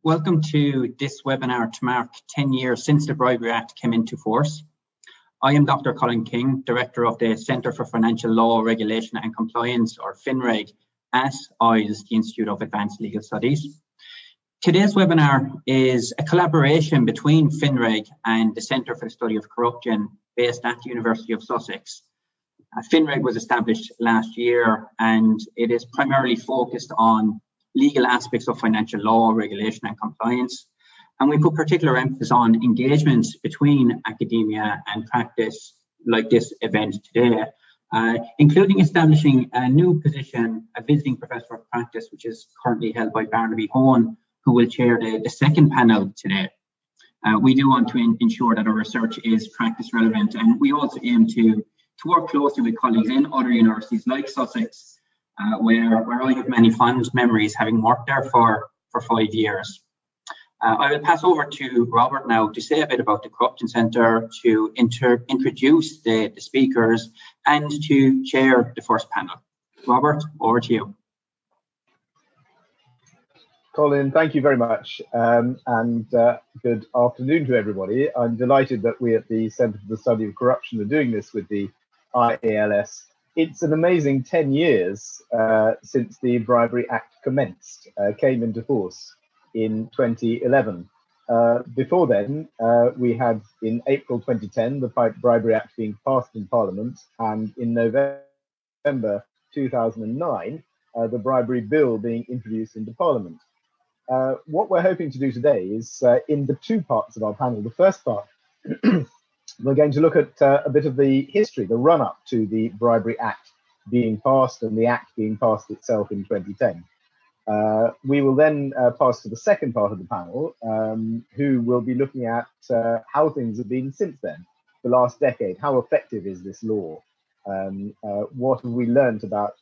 Welcome to this webinar to mark 10 years since the Bribery Act came into force. I am Dr. Colin King, Director of the Centre for Financial Law, Regulation and Compliance, or FinReg, at IELTS, the Institute of Advanced Legal Studies. Today's webinar is a collaboration between FinReg and the Centre for the Study of Corruption based at the University of Sussex. FinReg was established last year and it is primarily focused on legal aspects of financial law, regulation and compliance. And we put particular emphasis on engagements between academia and practice like this event today, including establishing a new position, a visiting professor of practice, which is currently held by Barnaby Hoan, who will chair the second panel today. We do want to ensure that our research is practice relevant, and we also aim to work closely with colleagues in other universities like Sussex, where I have many fond memories, having worked there for 5 years. I will pass over to Robert now to say a bit about the Corruption Centre, to introduce the speakers and to chair the first panel. Robert, over to you. Colin, thank you very much, and good afternoon to everybody. I'm delighted that we at the Centre for the Study of Corruption are doing this with the IALS. It's an amazing 10 years since the Bribery Act commenced, came into force in 2011. Before then, we had in April 2010 the Bribery Act being passed in Parliament, and in November 2009 the Bribery Bill being introduced into Parliament. What we're hoping to do today is in the two parts of our panel. The first part, we're going to look at a bit of the history, the run-up to the Bribery Act being passed and the Act being passed itself in 2010. We will then pass to the second part of the panel, who will be looking at how things have been since then, the last decade. How effective is this law? What have we learned about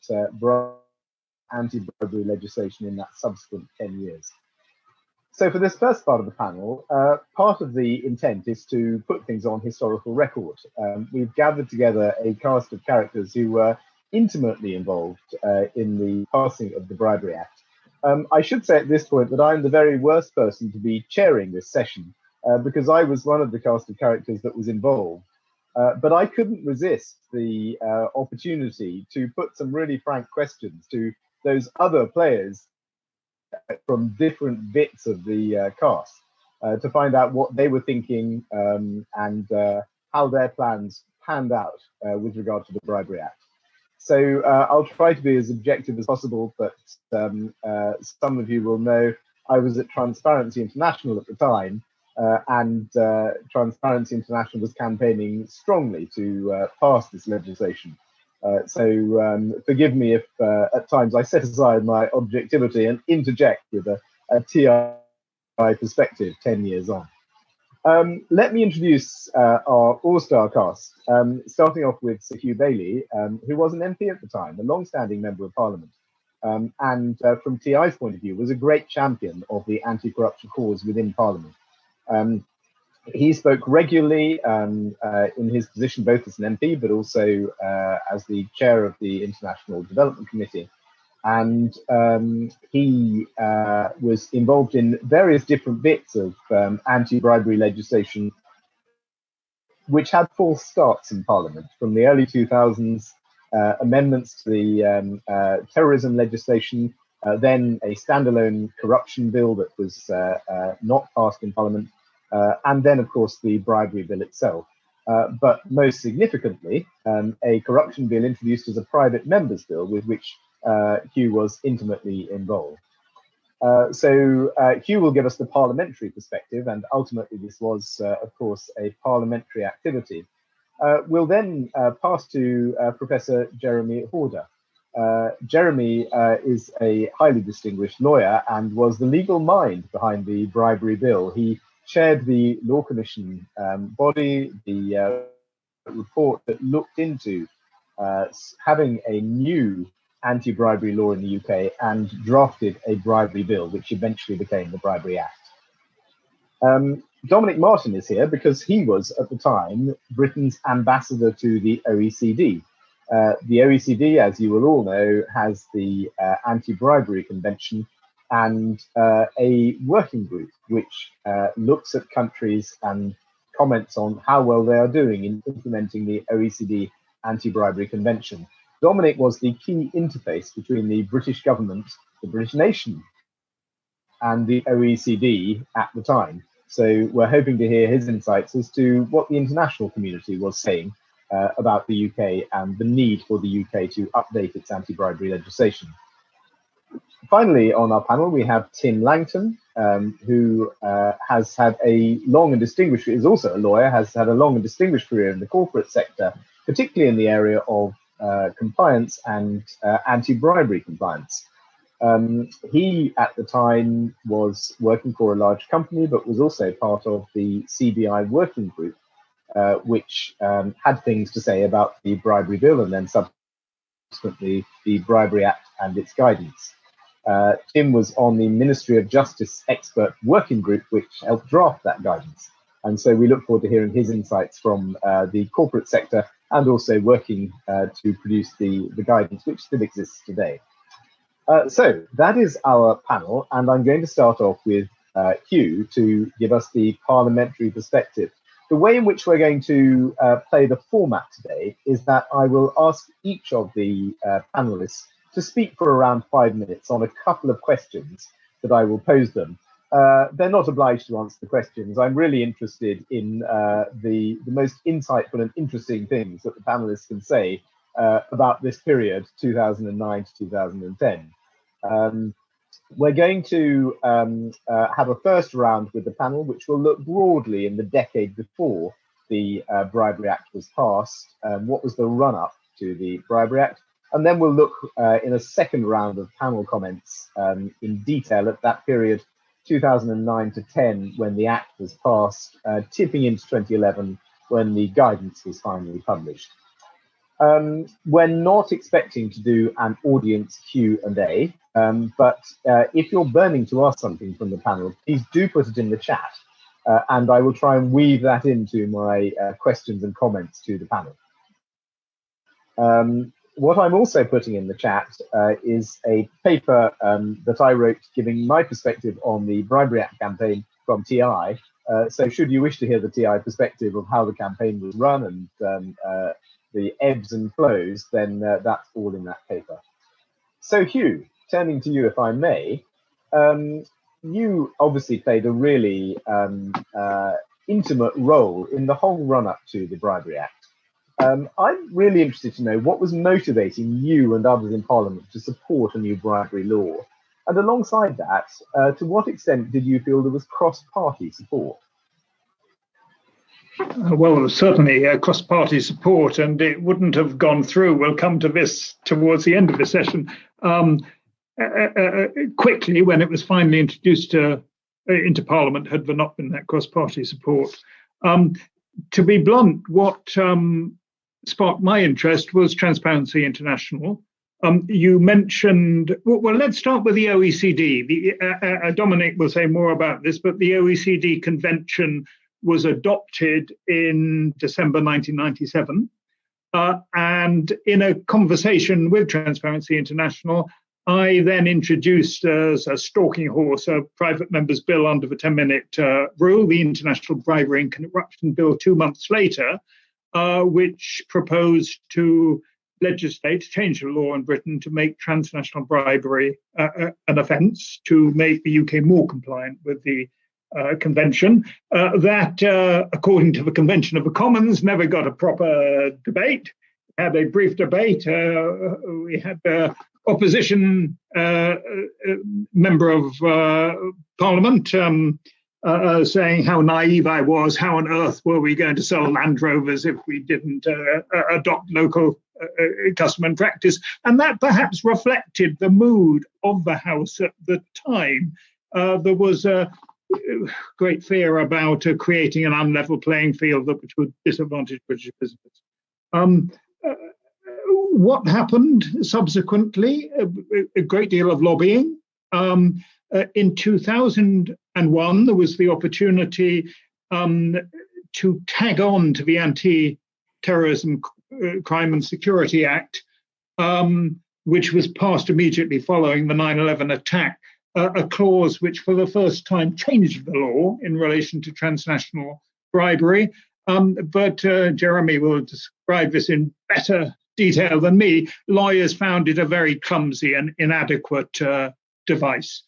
anti-bribery legislation in that subsequent 10 years? So for this first part of the panel, part of the intent is to put things on historical record. We've gathered together a cast of characters who were intimately involved in the passing of the Bribery Act. I should say at this point that I'm the very worst person to be chairing this session because I was one of the cast of characters that was involved. But I couldn't resist the opportunity to put some really frank questions to those other players from different bits of the cast to find out what they were thinking and how their plans panned out with regard to the Bribery Act. So I'll try to be as objective as possible, but some of you will know I was at Transparency International at the time, and Transparency International was campaigning strongly to pass this legislation. So forgive me if at times I set aside my objectivity and interject with a TI perspective 10 years on. Let me introduce our all-star cast, starting off with Sir Hugh Bailey, who was an MP at the time, a long-standing member of Parliament, and from TI's point of view was a great champion of the anti-corruption cause within Parliament. He spoke regularly in his position both as an MP but also as the chair of the International Development Committee, and he was involved in various different bits of anti-bribery legislation which had false starts in Parliament, from the early 2000s, amendments to the terrorism legislation, then a standalone corruption bill that was not passed in Parliament, and then, of course, the bribery bill itself. But most significantly, a corruption bill introduced as a private member's bill with which Hugh was intimately involved. So Hugh will give us the parliamentary perspective, and ultimately this was, of course, a parliamentary activity. We'll then pass to Professor Jeremy Horder. Jeremy is a highly distinguished lawyer and was the legal mind behind the bribery bill. He chaired the Law Commission body, the report that looked into having a new anti-bribery law in the UK and drafted a bribery bill, which eventually became the Bribery Act. Dominic Martin is here because he was, at the time, Britain's ambassador to the OECD. The OECD, as you will all know, has the Anti-Bribery Convention, and a working group which looks at countries and comments on how well they are doing in implementing the OECD Anti-Bribery Convention. Dominic was the key interface between the British government, the British nation, and the OECD at the time. So we're hoping to hear his insights as to what the international community was saying about the UK and the need for the UK to update its anti-bribery legislation. Finally, on our panel, we have Tim Langton, who has had a long and distinguished, is also a lawyer, has had a long and distinguished career in the corporate sector, particularly in the area of compliance and anti-bribery compliance. He, at the time, was working for a large company, but was also part of the CBI working group, which had things to say about the bribery bill and then subsequently the Bribery Act and its guidance. Tim was on the Ministry of Justice expert working group, which helped draft that guidance. And so we look forward to hearing his insights from the corporate sector and also working to produce the guidance, which still exists today. So that is our panel, and I'm going to start off with Hugh to give us the parliamentary perspective. The way in which we're going to play the format today is that I will ask each of the panelists to speak for around 5 minutes on a couple of questions that I will pose them. They're not obliged to answer the questions. I'm really interested in the most insightful and interesting things that the panelists can say about this period, 2009 to 2010. We're going to have a first round with the panel, which will look broadly in the decade before the Bribery Act was passed. What was the run-up to the Bribery Act? And then we'll look in a second round of panel comments in detail at that period, 2009 to 10, when the Act was passed, tipping into 2011, when the guidance was finally published. We're not expecting to do an audience Q&A, but if you're burning to ask something from the panel, please do put it in the chat, and I will try and weave that into my questions and comments to the panel. What I'm also putting in the chat is a paper that I wrote giving my perspective on the Bribery Act campaign from TI. So should you wish to hear the TI perspective of how the campaign was run and the ebbs and flows, then that's all in that paper. So Hugh, turning to you if I may, you obviously played a really intimate role in the whole run-up to the Bribery Act. I'm really interested to know what was motivating you and others in Parliament to support a new bribery law. And alongside that, to what extent did you feel there was cross-party support? Well, there was certainly cross-party support, and it wouldn't have gone through. We'll come to this towards the end of the session. Quickly, when it was finally introduced into Parliament, had there not been that cross-party support. To be blunt, what sparked my interest was Transparency International. You mentioned, well, let's start with the OECD. Dominic will say more about this, but the OECD convention was adopted in December 1997. And in a conversation with Transparency International, I then introduced as a stalking horse a private member's bill under the 10-minute rule, the International Bribery and Corruption Bill 2 months later, which proposed to legislate, change the law in Britain to make transnational bribery an offence, to make the UK more compliant with the convention. That, according to the Convention of the Commons, never got a proper debate. We had a brief debate. We had the opposition member of Parliament saying how naive I was, how on earth were we going to sell Land Rovers if we didn't adopt local custom and practice. And that perhaps reflected the mood of the House at the time. There was a great fear about creating an unlevel playing field which would disadvantage British business. What happened subsequently? A great deal of lobbying. In 2001, there was the opportunity to tag on to the Anti-Terrorism, Crime and Security Act, which was passed immediately following the 9/11 attack. a clause which for the first time changed the law in relation to transnational bribery. But Jeremy will describe this in better detail than me. Lawyers found it a very clumsy and inadequate device.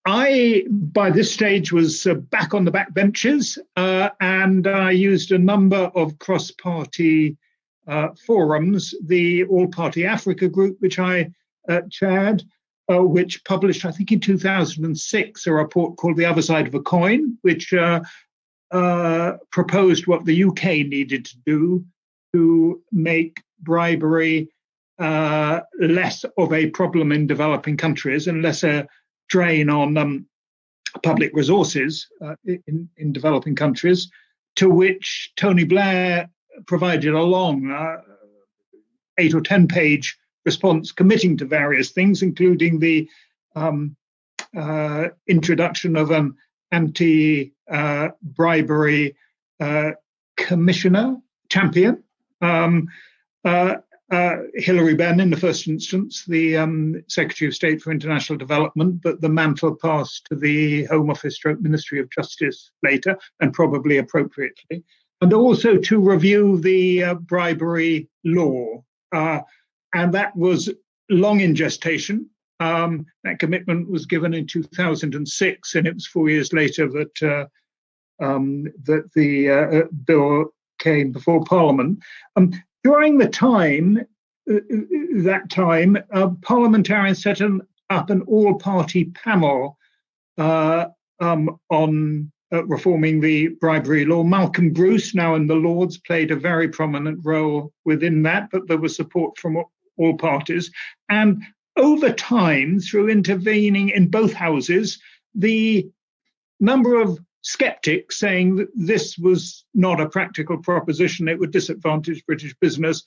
I, by this stage, was back on the back benches, and I used a number of cross-party forums, the All-Party Africa group, which I chaired, which published, I think in 2006, a report called The Other Side of a Coin, which proposed what the UK needed to do to make bribery less of a problem in developing countries and less a drain on public resources in developing countries, to which Tony Blair provided a long 8 or 10 page response committing to various things, including the introduction of an anti-bribery commissioner champion, Hilary Benn in the first instance, the Secretary of State for International Development, but the mantle passed to the Home Office / Ministry of Justice later, and probably appropriately, and also to review the bribery law. And that was long in gestation. That commitment was given in 2006, and it was 4 years later that the bill came before Parliament. During the time, parliamentarians set up an all-party panel on reforming the bribery law. Malcolm Bruce, now in the Lords, played a very prominent role within that, but there was support from all parties. And over time, through intervening in both houses, the number of skeptics saying that this was not a practical proposition, it would disadvantage British business,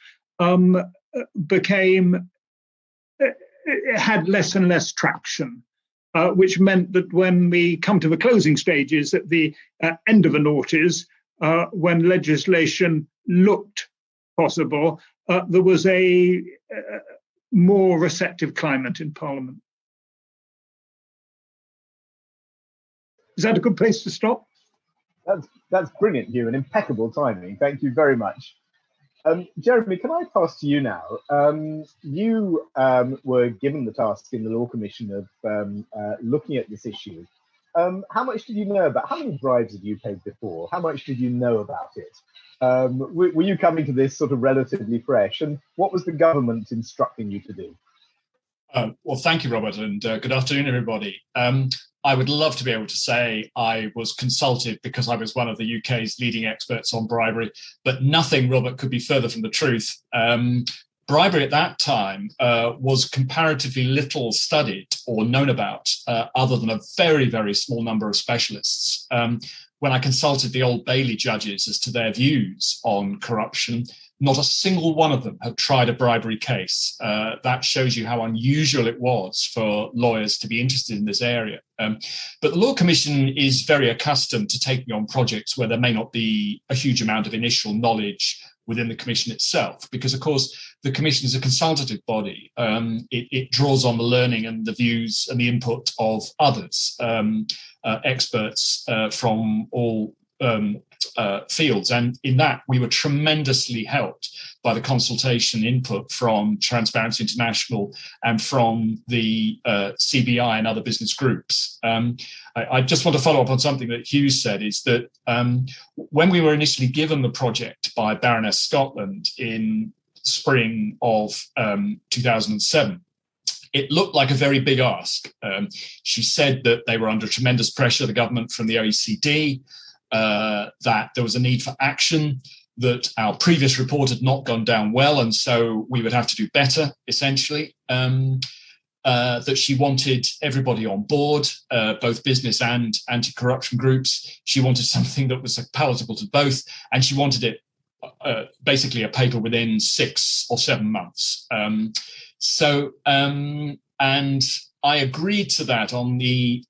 had less and less traction, which meant that when we come to the closing stages at the end of the noughties, when legislation looked possible, there was a more receptive climate in Parliament. Is that a good place to stop? That's brilliant, Hugh, and impeccable timing. Thank you very much. Jeremy, can I pass to you now? You were given the task in the Law Commission of looking at this issue. How much did you know about, how many bribes had you paid before? How much did you know about it? Were you coming to this sort of relatively fresh? And what was the government instructing you to do? Well, thank you, Robert, and good afternoon, everybody. I would love to be able to say I was consulted because I was one of the UK's leading experts on bribery, but nothing, Robert, could be further from the truth. Bribery at that time was comparatively little studied or known about, other than a very, very small number of specialists. When I consulted the Old Bailey judges as to their views on corruption, not a single one of them had tried a bribery case. That shows you how unusual it was for lawyers to be interested in this area. But the Law Commission is very accustomed to taking on projects where there may not be a huge amount of initial knowledge within the Commission itself, because, of course, the Commission is a consultative body. It draws on the learning and the views and the input of others, experts from all fields, and in that we were tremendously helped by the consultation input from Transparency International and from the CBI and other business groups. I just want to follow up on something that Hugh said, is that when we were initially given the project by Baroness Scotland in spring of 2007, it looked like a very big ask. She said that they were under tremendous pressure, the government, from the OECD, that there was a need for action, that our previous report had not gone down well, and so we would have to do better, essentially. That she wanted everybody on board, both business and anti-corruption groups. She wanted something that was palatable to both, and she wanted it basically a paper within 6 or 7 months. And I agreed to that on the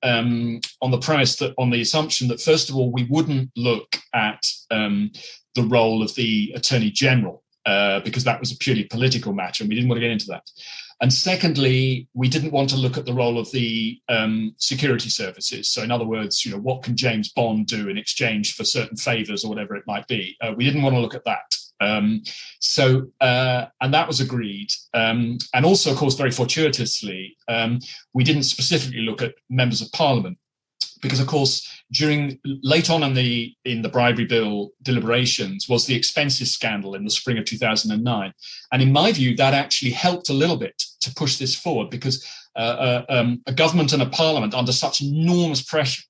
premise that, on the assumption that, first of all, we wouldn't look at the role of the Attorney General because that was a purely political matter, and we didn't want to get into that. And secondly, we didn't want to look at the role of the security services. So in other words, what can James Bond do in exchange for certain favors or whatever it might be? We didn't want to look at that. And that was agreed. And also, of course, very fortuitously, we didn't specifically look at members of parliament, because, of course, late on in the bribery bill deliberations was the expenses scandal in the spring of 2009. And in my view, that actually helped a little bit to push this forward, because a government and a parliament under such enormous pressure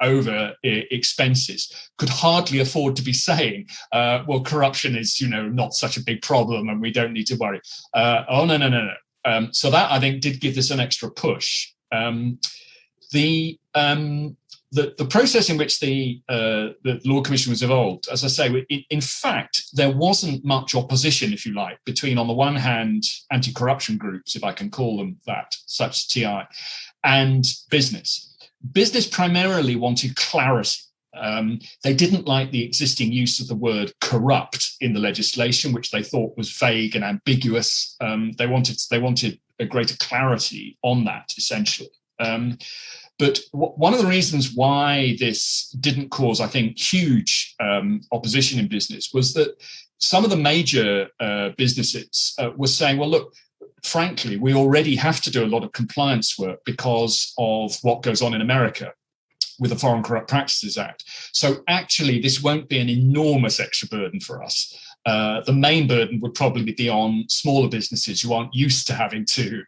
over expenses could hardly afford to be saying, well, corruption is, not such a big problem and we don't need to worry. Oh, no. So that, I think, did give this an extra push. The process in which the Law Commission was evolved, as I say, in fact, there wasn't much opposition, if you like, between, on the one hand, anti-corruption groups, if I can call them that, such as TI, and business. Business primarily wanted clarity. They didn't like the existing use of the word corrupt in the legislation, which they thought was vague and ambiguous. They wanted a greater clarity on that, essentially. But one of the reasons why this didn't cause, I think, huge opposition in business was that some of the major businesses were saying, well, look, frankly, we already have to do a lot of compliance work because of what goes on in America with the Foreign Corrupt Practices Act. So actually, this won't be an enormous extra burden for us. The main burden would probably be on smaller businesses who aren't used to having to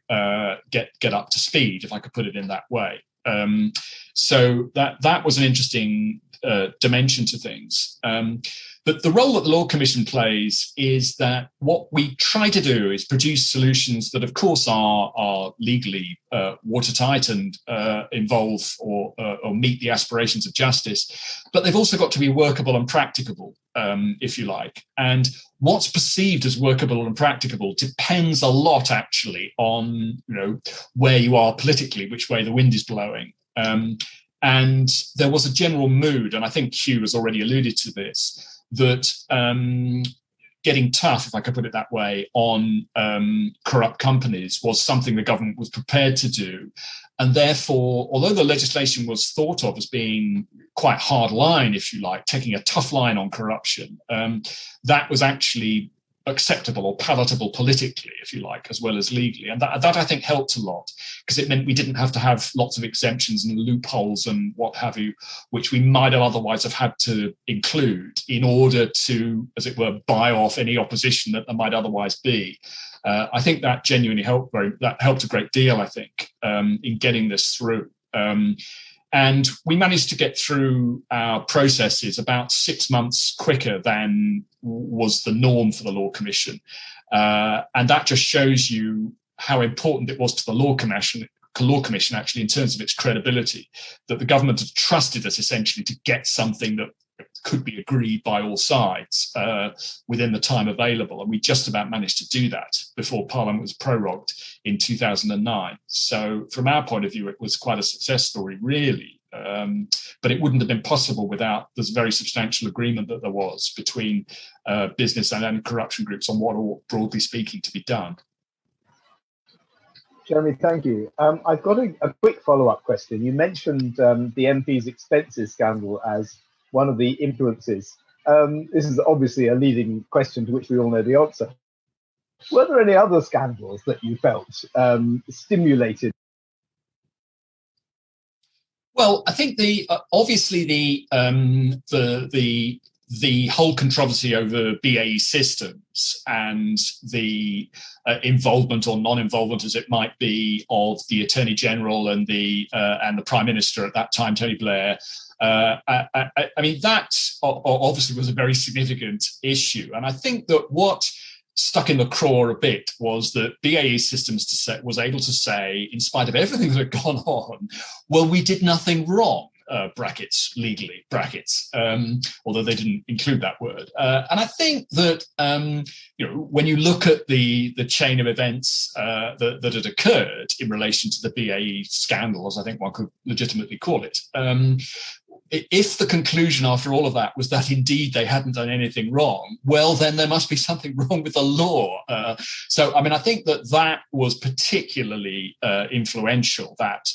get up to speed, if I could put it in that way. So that was an interesting dimension to things. But the role that the Law Commission plays is that what we try to do is produce solutions that, of course, are legally watertight and involve or meet the aspirations of justice, but they've also got to be workable and practicable, if you like. And what's perceived as workable and practicable depends a lot, actually, on where you are politically, which way the wind is blowing. And there was a general mood, and I think Hugh has already alluded to this, that getting tough, if I could put it that way, on corrupt companies was something the government was prepared to do. And therefore, although the legislation was thought of as being quite hard line, if you like, taking a tough line on corruption, that was actually acceptable or palatable politically, if you like, as well as legally. And that I think helped a lot, because it meant we didn't have to have lots of exemptions and loopholes and what have you, which we might have otherwise have had to include in order to, as it were, buy off any opposition that there might otherwise be. I think that genuinely helped. That helped a great deal, I think, in getting this through. And we managed to get through our processes about 6 months quicker than was the norm for the Law Commission. And that just shows you how important it was to the Law Commission actually, in terms of its credibility, that the government had trusted us essentially to get something that could be agreed by all sides within the time available. And we just about managed to do that before Parliament was prorogued in 2009. So from our point of view, it was quite a success story, really. But it wouldn't have been possible without this very substantial agreement that there was between business and corruption groups on what ought, broadly speaking, to be done. Jeremy, thank you. I've got a quick follow-up question. You mentioned the MP's expenses scandal as one of the influences. This is obviously a leading question to which we all know the answer. Were there any other scandals that you felt stimulated? Well, I think obviously the whole controversy over BAE Systems and the involvement or non-involvement, as it might be, of the Attorney General and the Prime Minister at that time, Tony Blair. I mean, that obviously was a very significant issue. And I think that what stuck in the craw a bit was that BAE Systems was able to say, in spite of everything that had gone on, well, we did nothing wrong. Brackets, legally, brackets, although they didn't include that word. And I think that, when you look at the chain of events that had occurred in relation to the BAE scandal, as I think one could legitimately call it, if the conclusion after all of that was that indeed they hadn't done anything wrong, well, then there must be something wrong with the law. So, I mean, I think that was particularly influential, that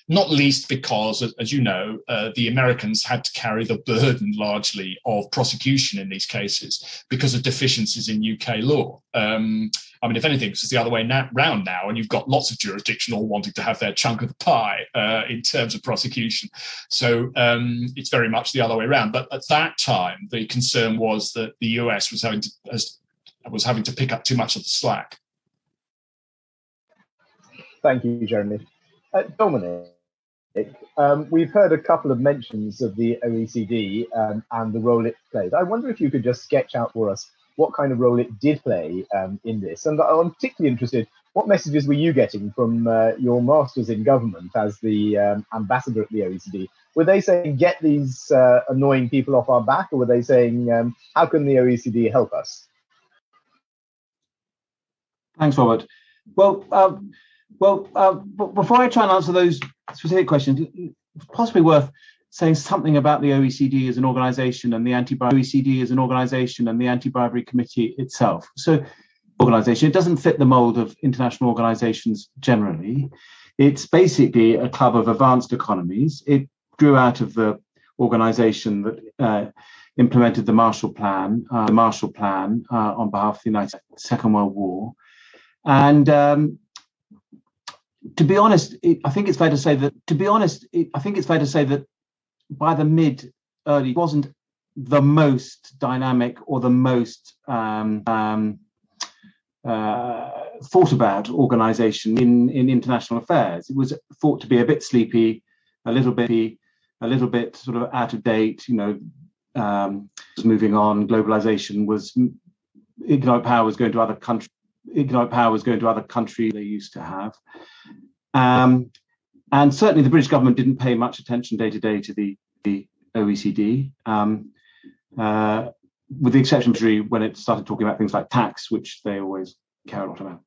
not least because, as you know, the Americans had to carry the burden largely of prosecution in these cases because of deficiencies in UK law. I mean, if anything, it's the other way round now, and you've got lots of jurisdiction all wanting to have their chunk of the pie in terms of prosecution. So it's very much the other way around. But at that time, the concern was that the US was having to pick up too much of the slack. Thank you, Jeremy. Dominic, we've heard a couple of mentions of the OECD and the role it played. I wonder if you could just sketch out for us what kind of role it did play in this. And I'm particularly interested, what messages were you getting from your masters in government as the ambassador at the OECD? Were they saying, get these annoying people off our back, or were they saying, how can the OECD help us? Thanks, Robert. Well, before I try and answer those specific questions, it's possibly worth saying something about the OECD as an organisation and the OECD as an organisation and the Anti-Bribery Committee itself. So, organisation, it doesn't fit the mould of international organisations generally. It's basically a club of advanced economies. It grew out of the organisation that implemented the Marshall Plan on behalf of the United States, Second World War. And to be honest, I think it's fair to say that by the mid-early, it wasn't the most dynamic or the most thought about organisation in international affairs. It was thought to be a bit sleepy, a little bit sort of out of date. Moving on, globalisation was, economic power was going to other countries. They used to have. And certainly the British government didn't pay much attention day to day to the OECD, with the exception of when it started talking about things like tax, which they always care a lot about.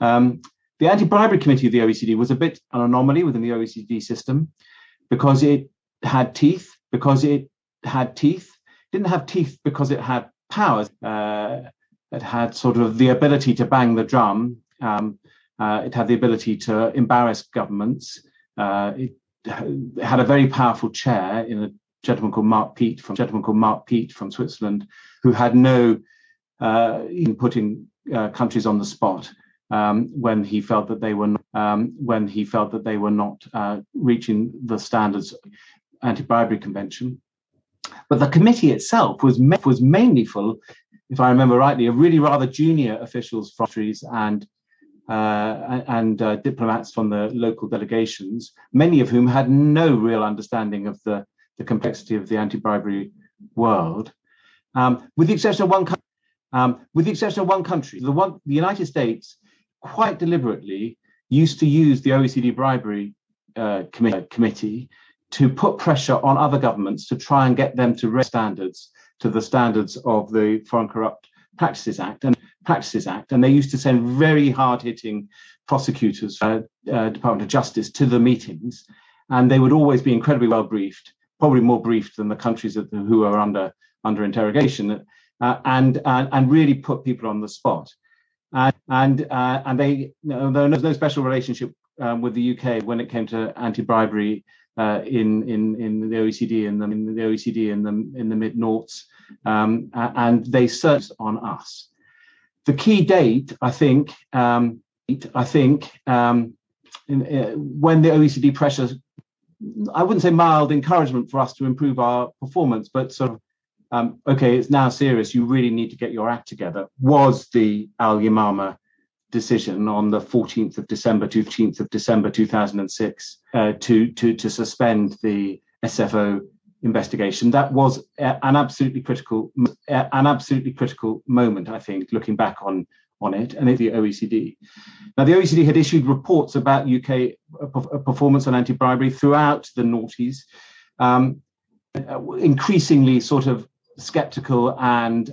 The Anti-Bribery Committee of the OECD was a bit an anomaly within the OECD system because it had teeth. It didn't have teeth because it had powers. It had sort of the ability to bang the drum. It had the ability to embarrass governments. It had a very powerful chair in a gentleman called Mark Peet from Switzerland, who had no in putting countries on the spot when he felt that they were not reaching the standards of the Anti-Bribery Convention. But the committee itself was mainly full, if I remember rightly, of really rather junior officials from countries and diplomats from the local delegations, many of whom had no real understanding of the complexity of the anti-bribery world, with the exception of one country. The United States quite deliberately used to use the OECD bribery committee to put pressure on other governments to try and get them to raise standards to the standards of the Foreign Corrupt Practices Act. And they used to send very hard-hitting prosecutors, Department of Justice, to the meetings, and they would always be incredibly well briefed, probably more briefed than the countries who are under interrogation, and really put people on the spot. And they, there was no special relationship with the UK when it came to anti-bribery in the OECD in the mid-noughts, and they searched on us. The key date, I think, when the OECD pressures, I wouldn't say mild encouragement for us to improve our performance, but sort of, okay, it's now serious, you really need to get your act together, was the Al Yamama decision on the 14th of December 2006 to suspend the SFO investigation. That was an absolutely critical moment, I think, looking back on it, and the OECD. Now, the OECD had issued reports about UK performance on anti-bribery throughout the noughties, increasingly sort of skeptical and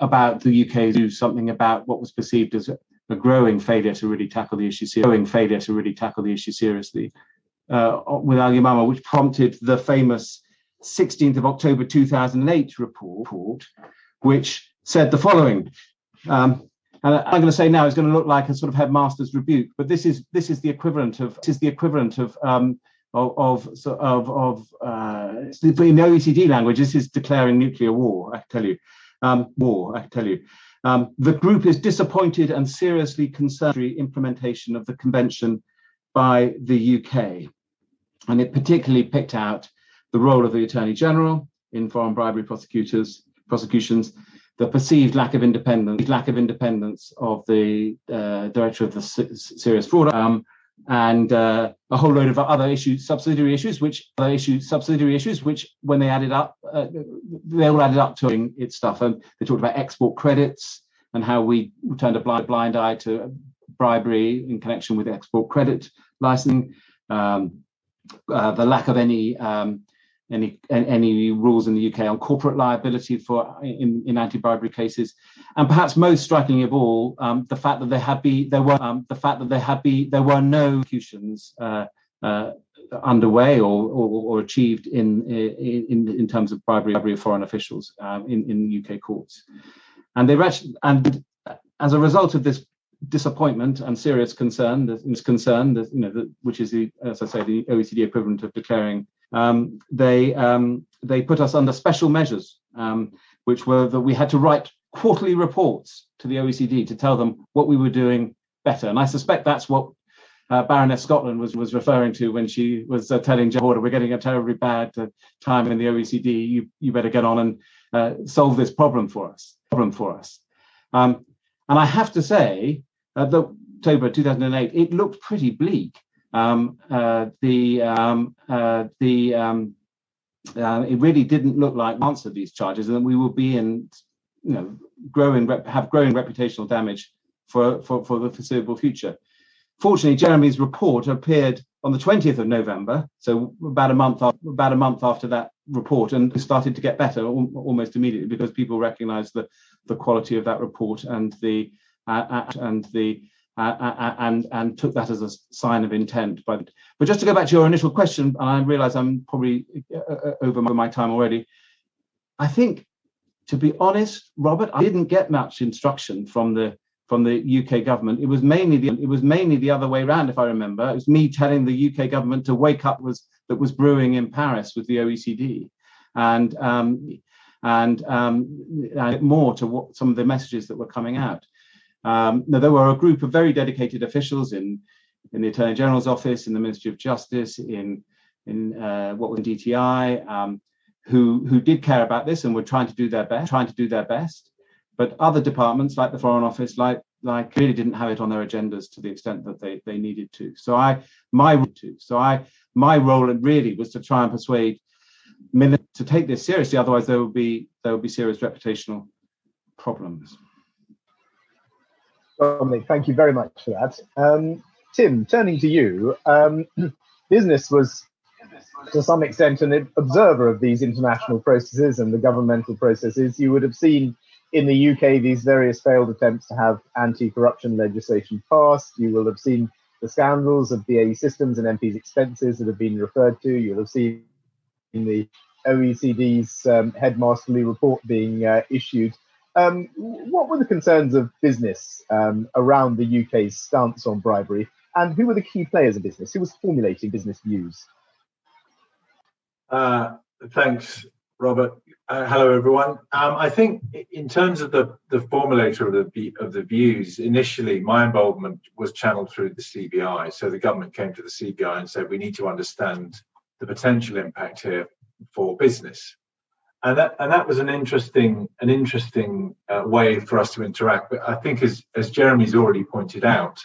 about the UK do something about what was perceived as a growing failure to really tackle the issue seriously with Al Yamama, which prompted the famous 16th of October 2008 report, which said the following. And I'm going to say now it's going to look like a sort of headmaster's rebuke, but this is the equivalent of in the OECD language. This is declaring nuclear war. I tell you, the group is disappointed and seriously concerned with the implementation of the convention by the UK, and it particularly picked out the role of the Attorney General in foreign bribery prosecutions, the perceived lack of independence of the director of the serious fraud, and a whole load of other subsidiary issues, which when they added up, they all added up to its stuff. And they talked about export credits and how we turned a blind eye to bribery in connection with export credit licensing, the lack of any rules in the UK on corporate liability in anti-bribery cases, and perhaps most strikingly of all, the fact that there were no prosecutions underway or achieved in terms of bribery of foreign officials in UK courts, and as a result of this disappointment and serious concern, which is as I say, the OECD equivalent of declaring. They put us under special measures, which were that we had to write quarterly reports to the OECD to tell them what we were doing better. And I suspect that's what Baroness Scotland was referring to when she was telling Jeff Horder, we're getting a terribly bad time in the OECD. You better get on and solve this problem for us. And I have to say, that October 2008, it looked pretty bleak. It really didn't look like we answered these charges, and we will be in, growing reputational damage for the foreseeable future. Fortunately, Jeremy's report appeared on the 20th of November, so about a month after that report, and started to get better almost immediately because people recognised the quality of that report and took that as a sign of intent. But just to go back to your initial question, and I realise I'm probably over my time already, I think, to be honest, Robert, I didn't get much instruction from the UK government. It was mainly the other way around, if I remember. It was me telling the UK government to wake up that was brewing in Paris with the OECD, and more to what some of the messages that were coming out. Now, there were a group of very dedicated officials in the Attorney General's office, in the Ministry of Justice, in what was DTI, who did care about this and were trying to do their best. But other departments, like the Foreign Office, like really didn't have it on their agendas to the extent that they needed to. So my role really was to try and persuade ministers to take this seriously. Otherwise, there would be serious reputational problems. Dominic, thank you very much for that. Tim, turning to you, business was to some extent an observer of these international processes and the governmental processes. You would have seen in the UK these various failed attempts to have anti-corruption legislation passed. You will have seen the scandals of BAE Systems and MPs' expenses that have been referred to. You'll have seen the OECD's headmasterly report being issued. What were the concerns of business around the UK's stance on bribery, and who were the key players of business? Who was formulating business views? Thanks, Robert. Hello, everyone. I think in terms of the formulator of the views, initially my involvement was channeled through the CBI. So the government came to the CBI and said, we need to understand the potential impact here for business. And that was an interesting way for us to interact. But I think, as Jeremy's already pointed out,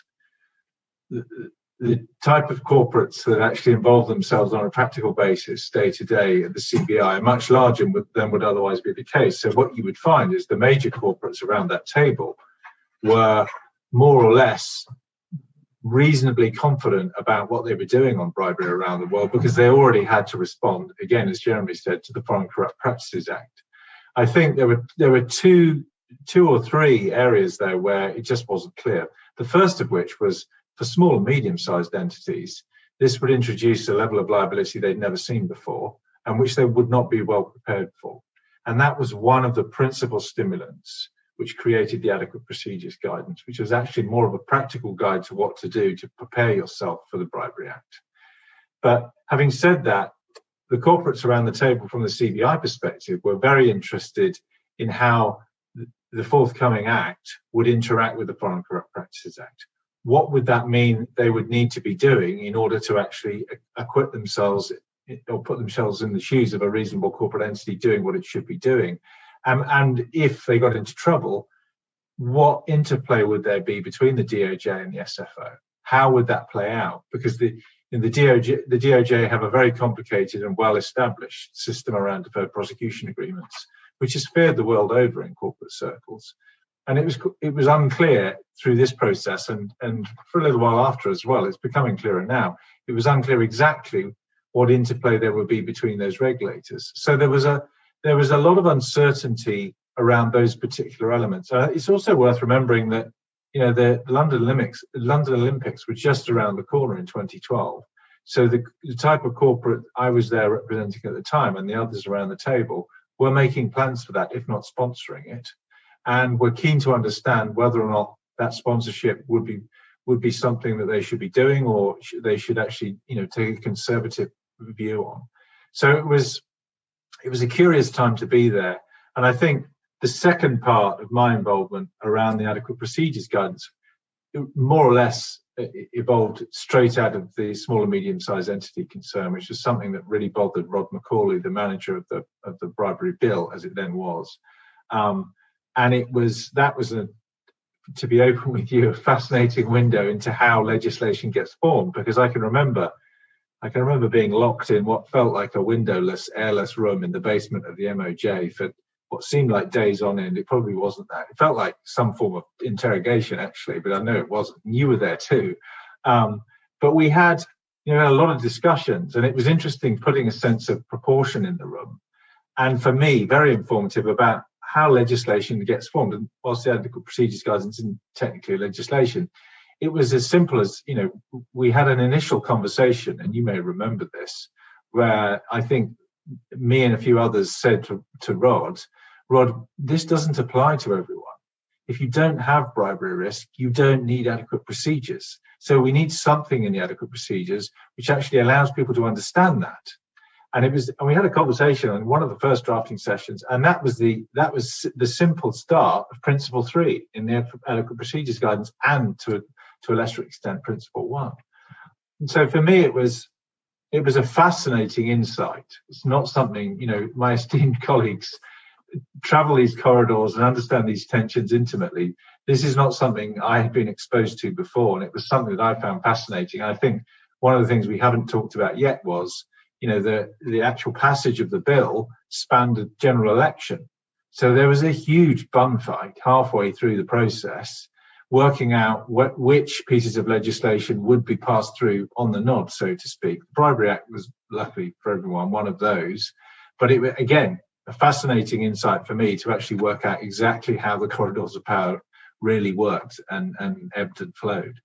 the type of corporates that actually involve themselves on a practical basis day to day at the CBI are much larger than would otherwise be the case. So what you would find is the major corporates around that table were more or less reasonably confident about what they were doing on bribery around the world, because they already had to respond, again, as Jeremy said, to the Foreign Corrupt Practices Act. I think there were two two or three areas there where it just wasn't clear. The first of which was for small and medium-sized entities, this would introduce a level of liability they'd never seen before and which they would not be well prepared for. And that was one of the principal stimulants which created the adequate procedures guidance, which was actually more of a practical guide to what to do to prepare yourself for the Bribery Act. But having said that, the corporates around the table from the CBI perspective were very interested in how the forthcoming act would interact with the Foreign Corrupt Practices Act. What would that mean they would need to be doing in order to actually acquit themselves or put themselves in the shoes of a reasonable corporate entity doing what it should be doing? And if they got into trouble, what interplay would there be between the DOJ and the SFO? How would that play out? Because the DOJ have a very complicated and well-established system around deferred prosecution agreements, which has fared the world over in corporate circles. And it was unclear through this process and for a little while after as well, it's becoming clearer now, it was unclear exactly what interplay there would be between those regulators. So there was a lot of uncertainty around those particular elements. It's also worth remembering that the London Olympics were just around the corner in 2012. So the type of corporate I was there representing at the time and the others around the table were making plans for that, if not sponsoring it. And we're keen to understand whether or not that sponsorship would be something that they should be doing, or they should actually, take a conservative view on. So it was a curious time to be there. And I think the second part of my involvement around the adequate procedures guidance, more or less evolved straight out of the small and medium-sized entity concern, which was something that really bothered Rod Macaulay, the manager of the bribery bill, as it then was. And that was to be open with you, a fascinating window into how legislation gets formed, because I can remember being locked in what felt like a windowless, airless room in the basement of the MOJ for what seemed like days on end. It probably wasn't that. It felt like some form of interrogation, actually, but I know it wasn't. And you were there too. But we had, a lot of discussions, and it was interesting putting a sense of proportion in the room. And for me, very informative about how legislation gets formed. And whilst the adequate procedures guidance isn't technically legislation, it was as simple as, we had an initial conversation, and you may remember this, where I think me and a few others said to Rod, this doesn't apply to everyone. If you don't have bribery risk, you don't need adequate procedures. So we need something in the adequate procedures which actually allows people to understand that. And we had a conversation on one of the first drafting sessions, and that was the simple start of Principle 3 in the adequate procedures guidance, and to a lesser extent Principle 1. And so for me, it was a fascinating insight. It's not something, my esteemed colleagues travel these corridors and understand these tensions intimately. This is not something I had been exposed to before, and it was something that I found fascinating. I think one of the things we haven't talked about yet was, the actual passage of the bill spanned a general election. So there was a huge bun fight halfway through the process, working out which pieces of legislation would be passed through on the nod, so to speak. The Bribery Act was, luckily for everyone, one of those. But it, again, a fascinating insight for me to actually work out exactly how the corridors of power really worked and ebbed and flowed.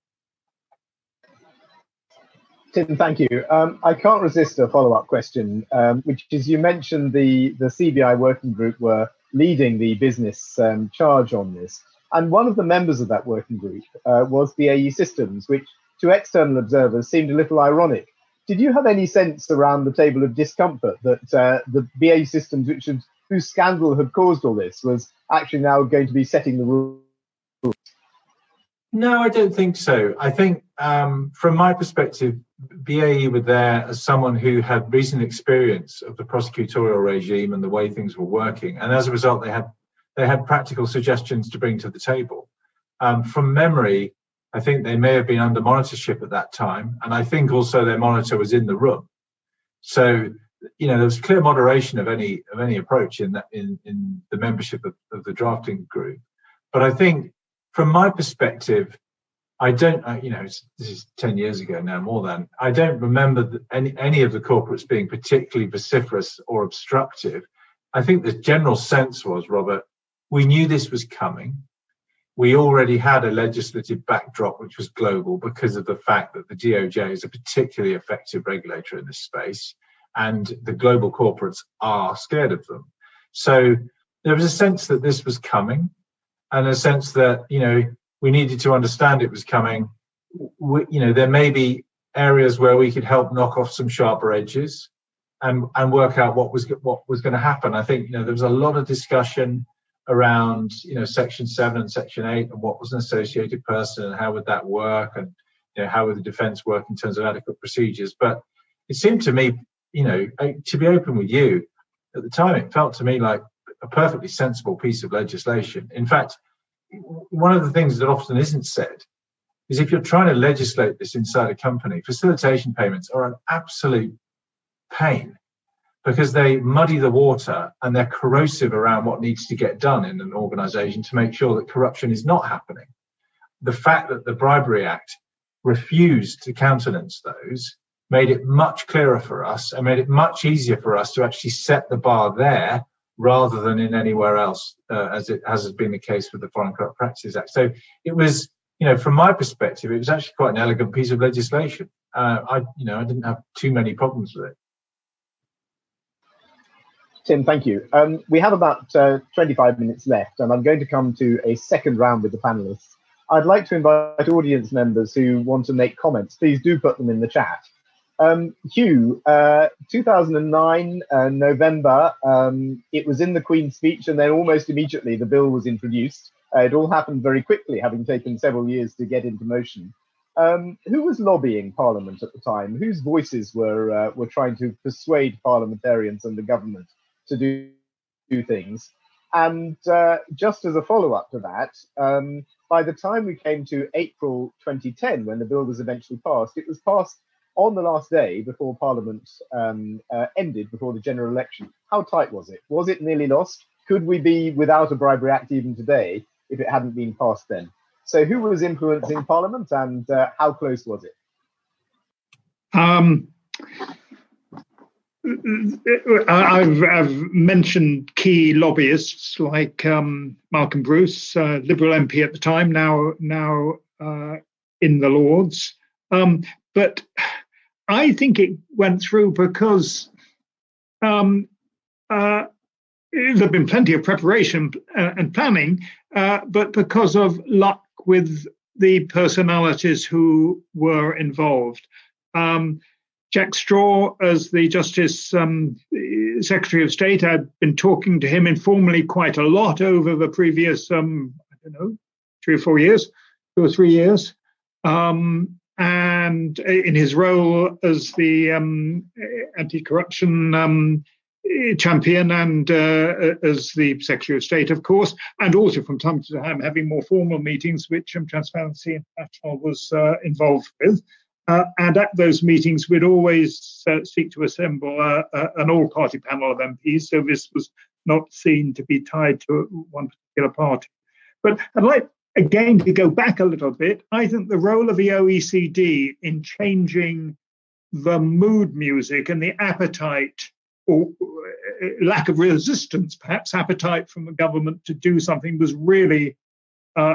Tim, thank you. I can't resist a follow-up question, which is, you mentioned the CBI working group were leading the business charge on this. And one of the members of that working group was BAE Systems, which to external observers seemed a little ironic. Did you have any sense around the table of discomfort that the BAE Systems, whose scandal had caused all this, was actually now going to be setting the rules? No, I don't think so. I think from my perspective, BAE were there as someone who had recent experience of the prosecutorial regime and the way things were working. And as a result, they had practical suggestions to bring to the table. From memory, I think they may have been under monitorship at that time. And I think also their monitor was in the room. So, there was clear moderation of any approach in the membership of the drafting group. But I think from my perspective, this is 10 years ago now, more than, I don't remember any of the corporates being particularly vociferous or obstructive. I think the general sense was, Robert, We knew this was coming. We already had a legislative backdrop which was global because of the fact that the DOJ is a particularly effective regulator in this space, and the global corporates are scared of them. So there was a sense that this was coming, and a sense that, we needed to understand it was coming. There may be areas where we could help knock off some sharper edges and work out what was going to happen. I think, there was a lot of discussion around, Section 7 and Section 8 and what was an associated person and how would that work, and, how would the defence work in terms of adequate procedures. But it seemed to me, to be open with you, at the time it felt to me like a perfectly sensible piece of legislation. In fact, one of the things that often isn't said is if you're trying to legislate this inside a company, facilitation payments are an absolute pain, because they muddy the water and they're corrosive around what needs to get done in an organization to make sure that corruption is not happening. The fact that the Bribery Act refused to countenance those made it much clearer for us and made it much easier for us to actually set the bar there rather than in anywhere else, as has been the case with the Foreign Corrupt Practices Act. So it was, from my perspective, it was actually quite an elegant piece of legislation. I didn't have too many problems with it. Tim, thank you. We have about 25 minutes left, and I'm going to come to a second round with the panelists. I'd like to invite audience members who want to make comments. Please do put them in the chat. Hugh, 2009, November, it was in the Queen's speech, and then almost immediately the bill was introduced. It all happened very quickly, having taken several years to get into motion. Who was lobbying Parliament at the time? Whose voices were trying to persuade parliamentarians and the government to do things? And just as a follow-up to that, by the time we came to April 2010, when the bill was eventually passed, it was passed on the last day before Parliament ended, before the general election. How tight was it? Was it nearly lost? Could we be without a Bribery Act even today if it hadn't been passed then? So who was influencing Parliament, and how close was it? I've mentioned key lobbyists like Malcolm Bruce, Liberal MP at the time, now in the Lords. But I think it went through because there had been plenty of preparation and planning, but because of luck with the personalities who were involved. Jack Straw, as the Justice Secretary of State, I'd been talking to him informally quite a lot over the previous, 3 or 4 years, 2 or 3 years. And in his role as the anti-corruption champion and as the Secretary of State, of course, and also from time to time having more formal meetings, which Transparency International was involved with. And at those meetings, we'd always seek to assemble an all-party panel of MPs, so this was not seen to be tied to one particular party. But I'd like, again, to go back a little bit. I think the role of the OECD in changing the mood music and the appetite, or lack of resistance, perhaps appetite from the government to do something, was really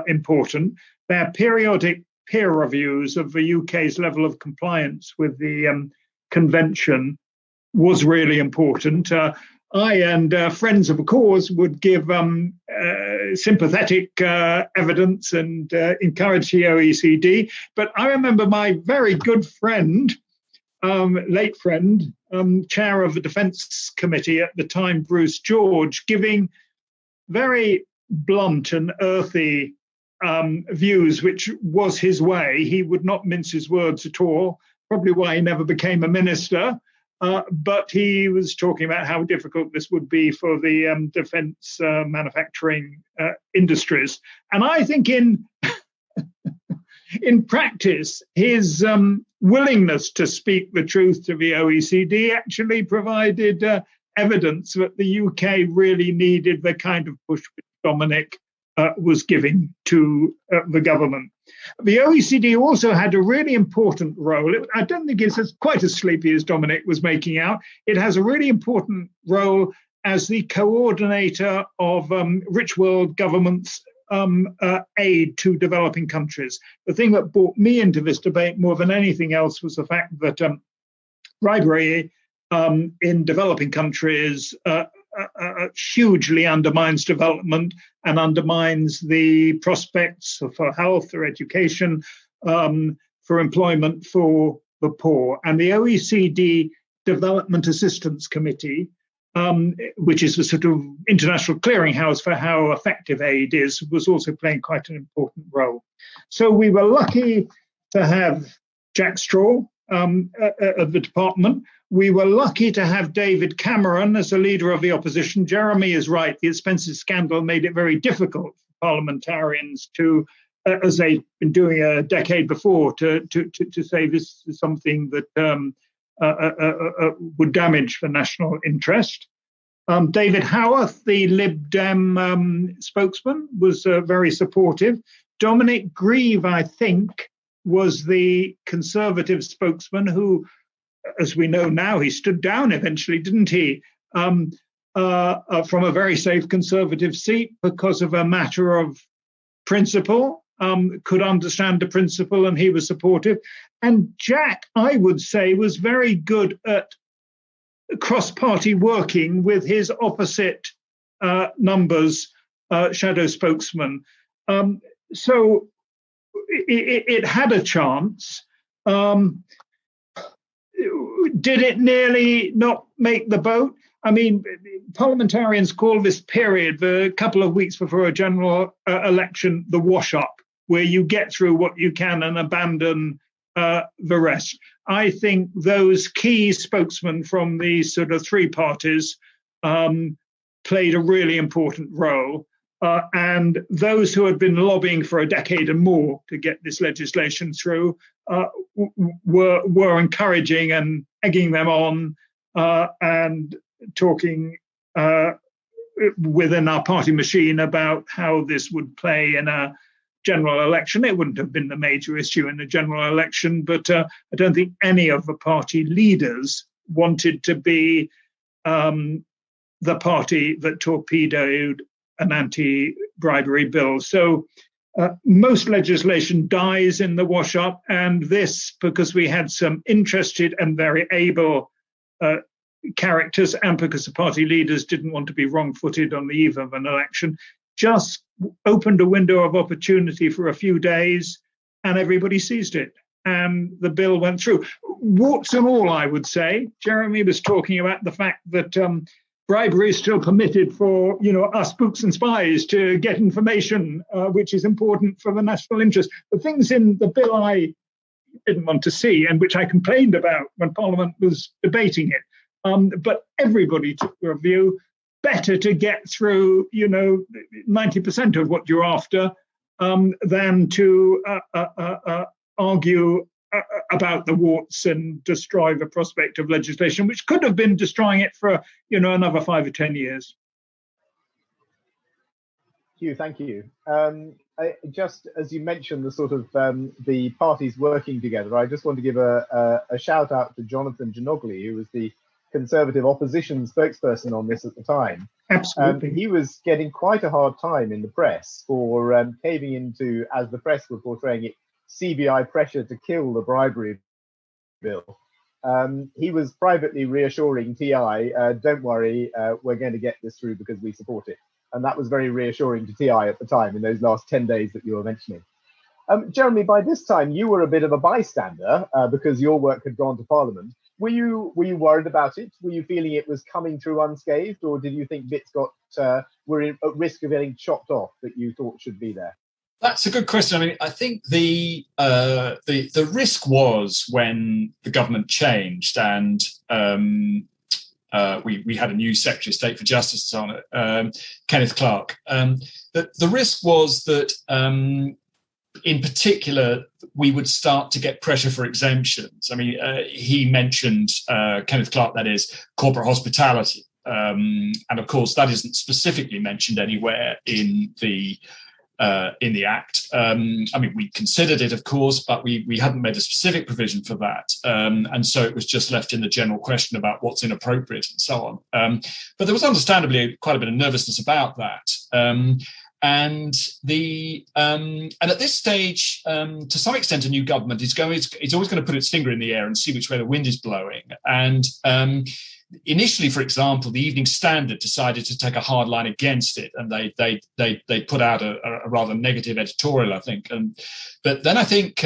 important. Their periodic peer reviews of the UK's level of compliance with the convention was really important. I and friends of the cause would give sympathetic evidence and encourage the OECD. But I remember my very good friend, late friend, chair of the Defence Committee at the time, Bruce George, giving very blunt and earthy views, which was his way. He would not mince his words at all, probably why he never became a minister. But he was talking about how difficult this would be for the defence manufacturing industries. And I think in practice, his willingness to speak the truth to the OECD actually provided evidence that the UK really needed the kind of push which Dominic was giving to the government. The OECD also had a really important role. I don't think it's quite as sleepy as Dominic was making out. It has a really important role as the coordinator of rich world governments' aid to developing countries. The thing that brought me into this debate more than anything else was the fact that bribery in developing countries hugely undermines development and undermines the prospects for health or education, for employment for the poor. And the OECD Development Assistance Committee, which is a sort of international clearinghouse for how effective aid is, was also playing quite an important role. So we were lucky to have Jack Straw at the department. We were lucky to have David Cameron as a leader of the opposition. Jeremy is right. The expenses scandal made it very difficult for parliamentarians to, as they've been doing a decade before, to say this is something that would damage the national interest. David Howarth, the Lib Dem spokesman, was very supportive. Dominic Grieve, I think, was the Conservative spokesman who, as we know now, he stood down eventually, didn't he, from a very safe Conservative seat because of a matter of principle, could understand the principle, and he was supportive. And Jack, I would say, was very good at cross-party working with his opposite numbers shadow spokesman. So it had a chance. Did it nearly not make the boat? I mean, parliamentarians call this period, the couple of weeks before a general election, the wash-up, where you get through what you can and abandon the rest. I think those key spokesmen from the sort of three parties played a really important role. And those who had been lobbying for a decade and more to get this legislation through were encouraging and egging them on and talking within our party machine about how this would play in a general election. It wouldn't have been the major issue in the general election, but I don't think any of the party leaders wanted to be the party that torpedoed an anti-bribery bill. So most legislation dies in the wash-up, and this, because we had some interested and very able characters, and because the party leaders didn't want to be wrong-footed on the eve of an election, just opened a window of opportunity for a few days, and everybody seized it. And the bill went through. Warts and all, I would say. Jeremy was talking about the fact that bribery is still permitted for, us spooks and spies to get information, which is important for the national interest. The things in the bill I didn't want to see, and which I complained about when Parliament was debating it. But everybody took the view, better to get through, 90% of what you're after than to argue about the warts and destroy the prospect of legislation, which could have been destroying it for, another 5 or 10 years. Hugh, thank you. Just as you mentioned, the sort of the parties working together, I just want to give a shout out to Jonathan Gengly, who was the Conservative opposition spokesperson on this at the time. Absolutely. He was getting quite a hard time in the press for caving into, as the press were portraying it, CBI pressure to kill the bribery bill. He was privately reassuring TI, don't worry, we're going to get this through because we support it. And that was very reassuring to TI at the time in those last 10 days that you were mentioning. Jeremy, by this time, you were a bit of a bystander because your work had gone to Parliament. Were you worried about it? Were you feeling it was coming through unscathed, or did you think bits were at risk of getting chopped off that you thought should be there? That's a good question. I mean, I think the risk was when the government changed and we had a new Secretary of State for Justice on it, Kenneth Clarke. The risk was that, in particular, we would start to get pressure for exemptions. I mean, he mentioned, Kenneth Clarke, that is, corporate hospitality. And of course, that isn't specifically mentioned anywhere in the in the Act. I mean, we considered it, of course, but we hadn't made a specific provision for that. And so it was just left in the general question about what's inappropriate and so on. But there was understandably quite a bit of nervousness about that. And at this stage, to some extent, a new government is it's always going to put its finger in the air and see which way the wind is blowing. And initially, for example, the Evening Standard decided to take a hard line against it, and they put out a rather negative editorial, I think. But then I think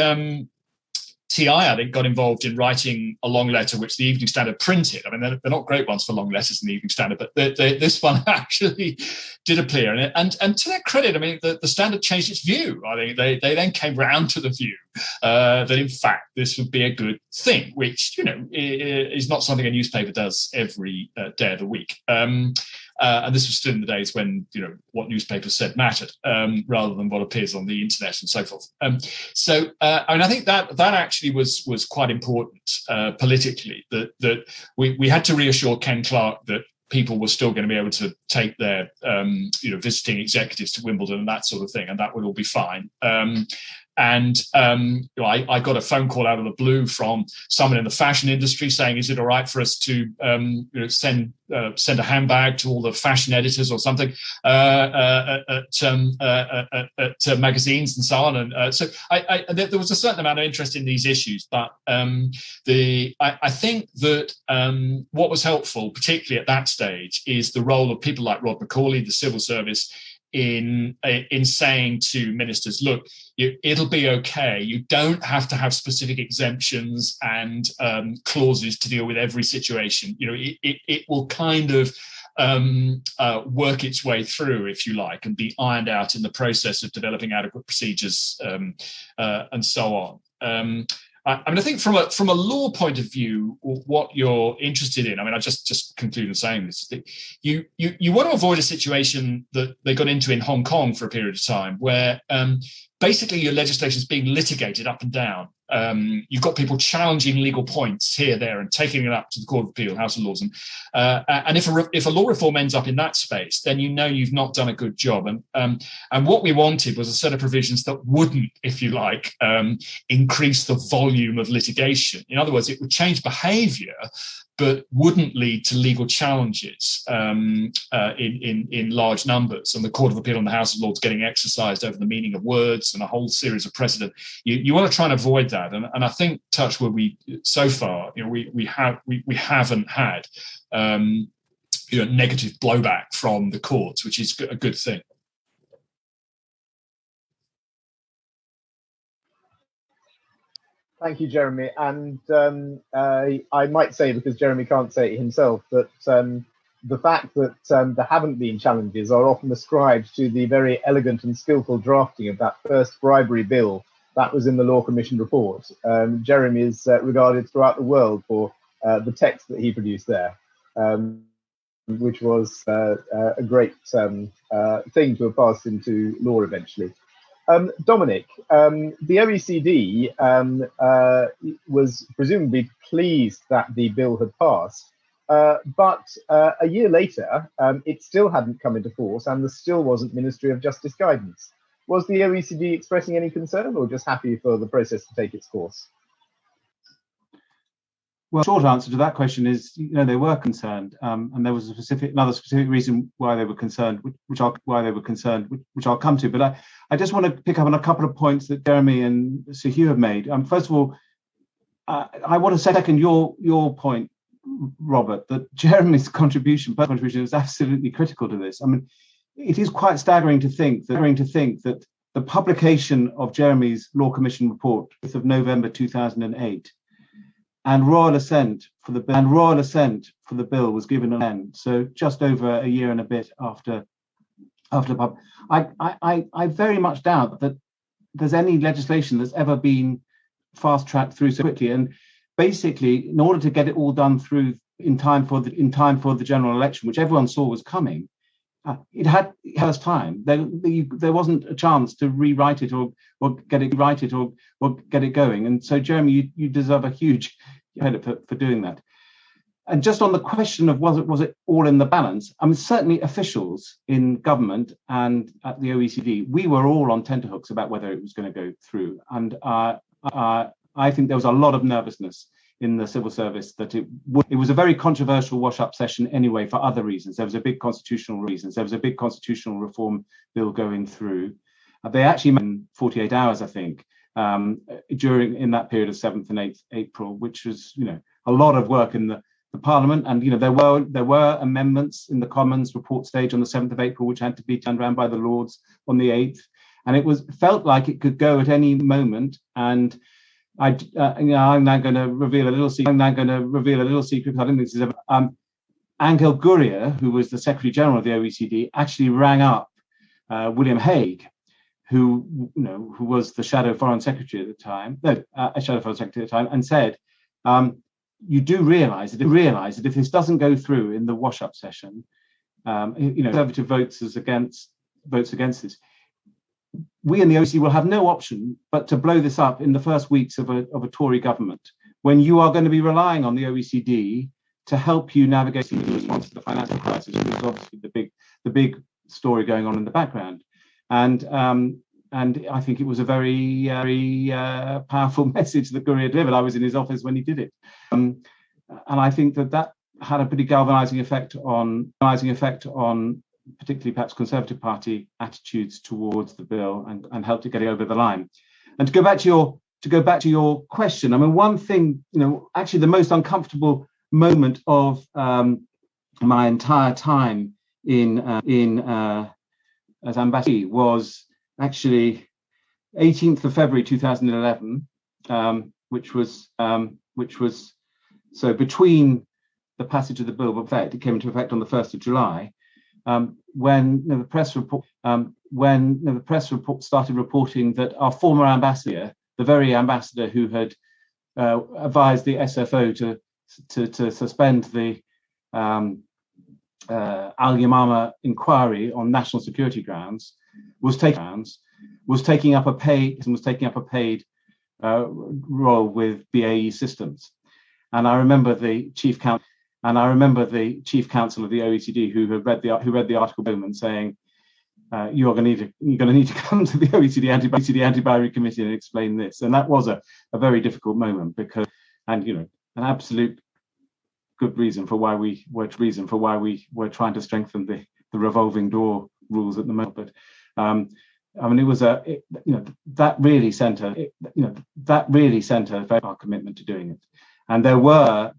TI, I think, got involved in writing a long letter, which the Evening Standard printed. I mean, they're not great ones for long letters in the Evening Standard, but this one actually did appear. And to their credit, I mean, the Standard changed its view. I think they then came round to the view that, in fact, this would be a good thing, which, is not something a newspaper does every day of the week. And this was still in the days when, what newspapers said mattered, rather than what appears on the internet and so forth. So I think that actually was quite important politically, that we had to reassure Ken Clarke that people were still going to be able to take their, visiting executives to Wimbledon and that sort of thing, and that would all be fine. I got a phone call out of the blue from someone in the fashion industry saying, "Is it all right for us to send a handbag to all the fashion editors or something at magazines and so on?" And so there was a certain amount of interest in these issues, but I think that what was helpful, particularly at that stage, is the role of people like Rod Macaulay, the civil service, in saying to ministers, look, it'll be okay. You don't have to have specific exemptions and clauses to deal with every situation. It will kind of work its way through, if you like, and be ironed out in the process of developing adequate procedures and so on. I think from a law point of view, what you're interested in, I mean, I just conclude in saying this, that you want to avoid a situation that they got into in Hong Kong for a period of time, where basically your legislation is being litigated up and down. You've got people challenging legal points here, there, and taking it up to the Court of Appeal, House of Lords. And if a law reform ends up in that space, then you've not done a good job. And what we wanted was a set of provisions that wouldn't, if you like, increase the volume of litigation. In other words, it would change behaviour, but wouldn't lead to legal challenges in large numbers, and the Court of Appeal and the House of Lords getting exercised over the meaning of words and a whole series of precedent. You want to try and avoid that, and I think, touch where we so far, we haven't had negative blowback from the courts, which is a good thing. Thank you, Jeremy. And I might say, because Jeremy can't say it himself, that the fact that there haven't been challenges are often ascribed to the very elegant and skillful drafting of that first bribery bill that was in the Law Commission report. Jeremy is regarded throughout the world for the text that he produced there, which was a great thing to have passed into law eventually. Dominic, the OECD was presumably pleased that the bill had passed, but a year later, it still hadn't come into force, and there still wasn't Ministry of Justice guidance. Was the OECD expressing any concern, or just happy for the process to take its course? Well, the short answer to that question is, they were concerned, and there was another specific reason why they were concerned, which I'll come to. But I just want to pick up on a couple of points that Jeremy and Sir Hugh have made. First of all, I want to second your point, Robert, that Jeremy's contribution is absolutely critical to this. I mean, it is quite staggering to think that the publication of Jeremy's Law Commission report of November 2008. And royal assent for the bill was given then, so just over a year and a bit after I very much doubt that there's any legislation that's ever been fast-tracked through so quickly. And basically, in order to get it all done through in time for the general election, which everyone saw was coming, it had time. There wasn't a chance to rewrite it or get it going. And so, Jeremy, you deserve a huge credit for doing that. And just on the question of was it all in the balance, I mean, certainly officials in government and at the OECD, we were all on tenterhooks about whether it was going to go through. And I think there was a lot of nervousness in the civil service that it was a very controversial wash-up session anyway for other reasons. There was a big constitutional reasons. There was a big constitutional reform bill going through. They actually met in 48 hours, I think, in that period of 7th and 8th April, which was, a lot of work in the Parliament. And, there were amendments in the Commons report stage on the 7th of April, which had to be turned around by the Lords on the 8th. And it felt like it could go at any moment. And I'm now going to reveal a little secret. I don't think this is ever. Angel Gurria, who was the Secretary General of the OECD, actually rang up William Hague, who was the Shadow Foreign Secretary at the time, and said, "You do realise that if this doesn't go through in the wash-up session, Conservative votes against this, we in the OECD will have no option but to blow this up in the first weeks of a Tory government, when you are going to be relying on the OECD to help you navigate the response to the financial crisis," which is obviously the big story going on in the background. And I think it was a very, very powerful message that Gurria delivered. I was in his office when he did it, and I think that had a pretty galvanising effect on particularly perhaps Conservative Party attitudes towards the bill, and helped it get it over the line. And to go back to your question, I mean, one thing, actually the most uncomfortable moment of my entire time as ambassador was actually 18th of February 2011, which was so between the passage of the bill, it came into effect on the 1st of July, when the press report started reporting that our former ambassador, the very ambassador who had advised the SFO to suspend the Al Yamama inquiry on national security grounds, was taking up a paid role with BAE Systems. And I remember the chief counsel of the OECD who read the article and saying, you're going to need to come to the OECD anti-bribery committee and explain this. And that was a very difficult moment, because, an absolute good reason for why we were trying to strengthen the revolving door rules at the moment. But it was that really centre our commitment to doing it. And there was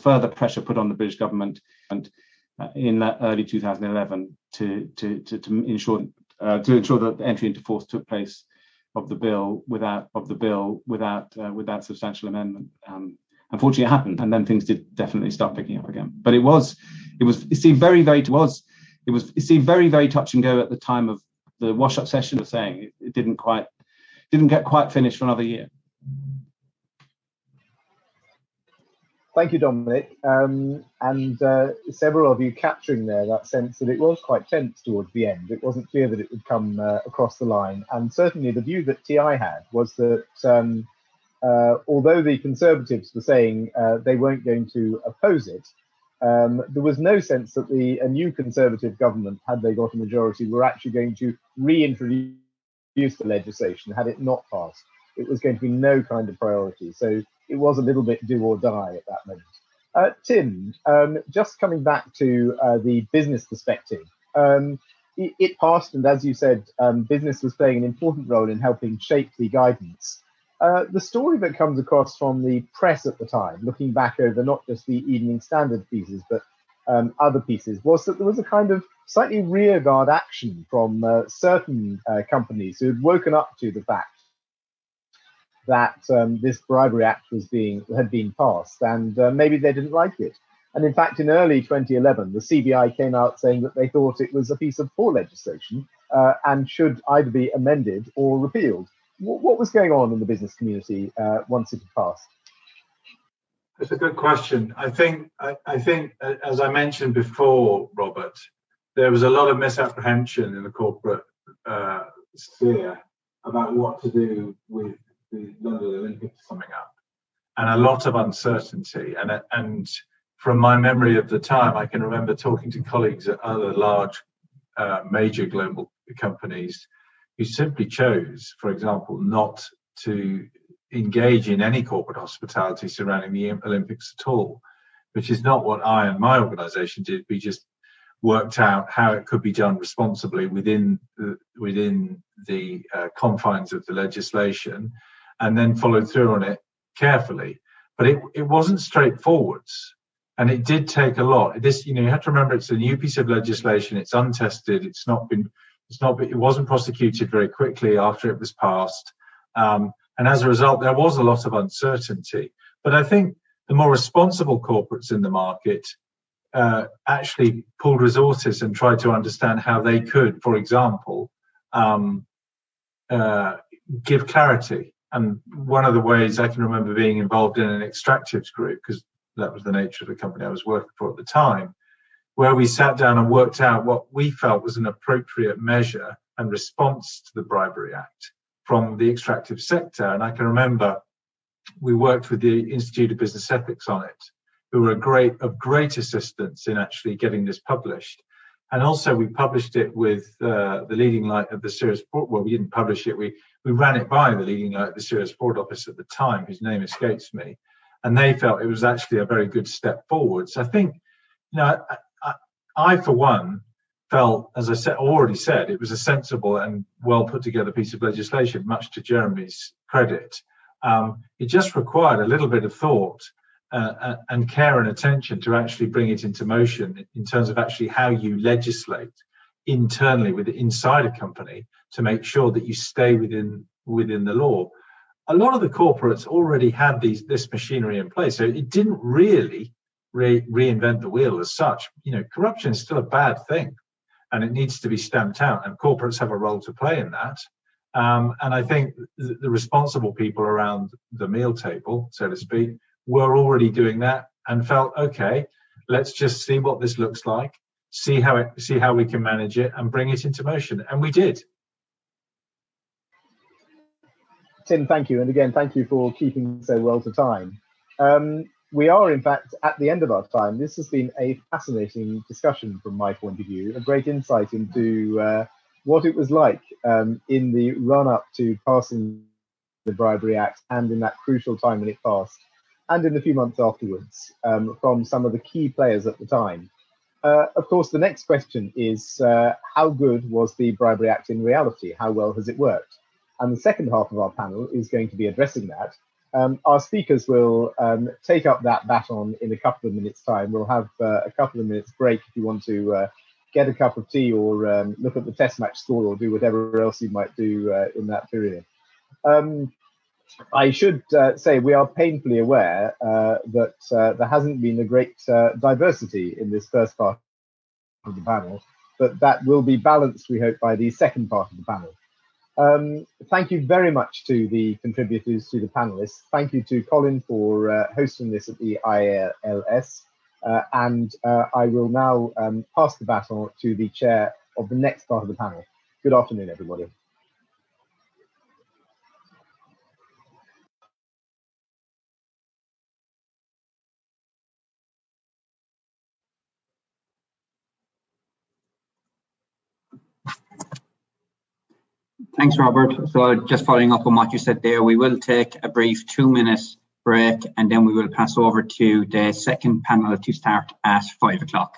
further pressure put on the British government and in that early 2011 to ensure that the entry into force took place of the bill without substantial amendment. Unfortunately, it happened, and then things did definitely start picking up again. But it seemed very, very touch and go at the time of the wash-up session. Saying it didn't get quite finished for another year. Thank you, Dominic, and several of you capturing there that sense that it was quite tense towards the end. It wasn't clear that it would come across the line, and certainly the view that TI had was that although the Conservatives were saying they weren't going to oppose it, there was no sense that a new Conservative government, had they got a majority, were actually going to reintroduce the legislation had it not passed. It was going to be no kind of priority. So it was a little bit do or die at that moment. Tim, just coming back to the business perspective, it passed, and as you said, business was playing an important role in helping shape the guidance. The story that comes across from the press at the time, looking back over not just the Evening Standard pieces, but other pieces, was that there was a kind of slightly rearguard action from certain companies who had woken up to the fact that this Bribery Act had been passed, and maybe they didn't like it. And in fact, in early 2011, the CBI came out saying that they thought it was a piece of poor legislation and should either be amended or repealed. What was going on in the business community once it had passed? That's a good question. I think, as I mentioned before, Robert, there was a lot of misapprehension in the corporate sphere about what to do with the London Olympics coming up. and a lot of uncertainty. And from my memory of the time, I can remember talking to colleagues at other large major global companies who simply chose, for example, not to engage in any corporate hospitality surrounding the Olympics at all, which is not what I and my organisation did. We just worked out how it could be done responsibly within the confines of the legislation, and then followed through on it carefully. But it wasn't straightforward, and it did take a lot. This, you have to remember, it's a new piece of legislation. It's untested. It wasn't prosecuted very quickly after it was passed. And as a result, there was a lot of uncertainty. But I think the more responsible corporates in the market actually pulled resources and tried to understand how they could, for example, give clarity. And one of the ways I can remember being involved in an extractives group, because that was the nature of the company I was working for at the time, where we sat down and worked out what we felt was an appropriate measure and response to the Bribery Act from the extractive sector. And I can remember we worked with the Institute of Business Ethics on it, who were of great assistance in actually getting this published. And also we published it with the leading light of the serious fraud. Well, we didn't publish it. We ran it by the leading light of the serious fraud office at the time, whose name escapes me. And they felt it was actually a very good step forward. So I think, I for one, felt, as I already said, it was a sensible and well put together piece of legislation, much to Jeremy's credit. It just required a little bit of thought and care and attention to actually bring it into motion in terms of actually how you legislate internally inside a company to make sure that you stay within the law. A lot of the corporates already had this machinery in place, so it didn't really reinvent the wheel as such. Corruption is still a bad thing, and it needs to be stamped out, and corporates have a role to play in that. And I think the responsible people around the meal table, so to speak, were already doing that and felt, okay, let's just see what this looks like, see how we can manage it and bring it into motion. And we did. Tim, thank you. And again, thank you for keeping so well to time. We are, in fact, at the end of our time. This has been a fascinating discussion from my point of view, a great insight into what it was like in the run-up to passing the Bribery Act and in that crucial time when it passed, and in the few months afterwards, from some of the key players at the time. Of course, the next question is, how good was the Bribery Act in reality? How well has it worked? And the second half of our panel is going to be addressing that. Our speakers will take up that baton in a couple of minutes' time. We'll have a couple of minutes break if you want to get a cup of tea or look at the test match score or do whatever else you might do in that period. I should say we are painfully aware that there hasn't been a great diversity in this first part of the panel, but that will be balanced, we hope, by the second part of the panel. Thank you very much to the contributors, to the panelists. Thank you to Colin for hosting this at the ILS. And I will now pass the baton to the chair of the next part of the panel. Good afternoon, everybody. Thanks, Robert. So just following up on what you said there, we will take a brief 2-minute break and then we will pass over to the second panel to start at 5 o'clock.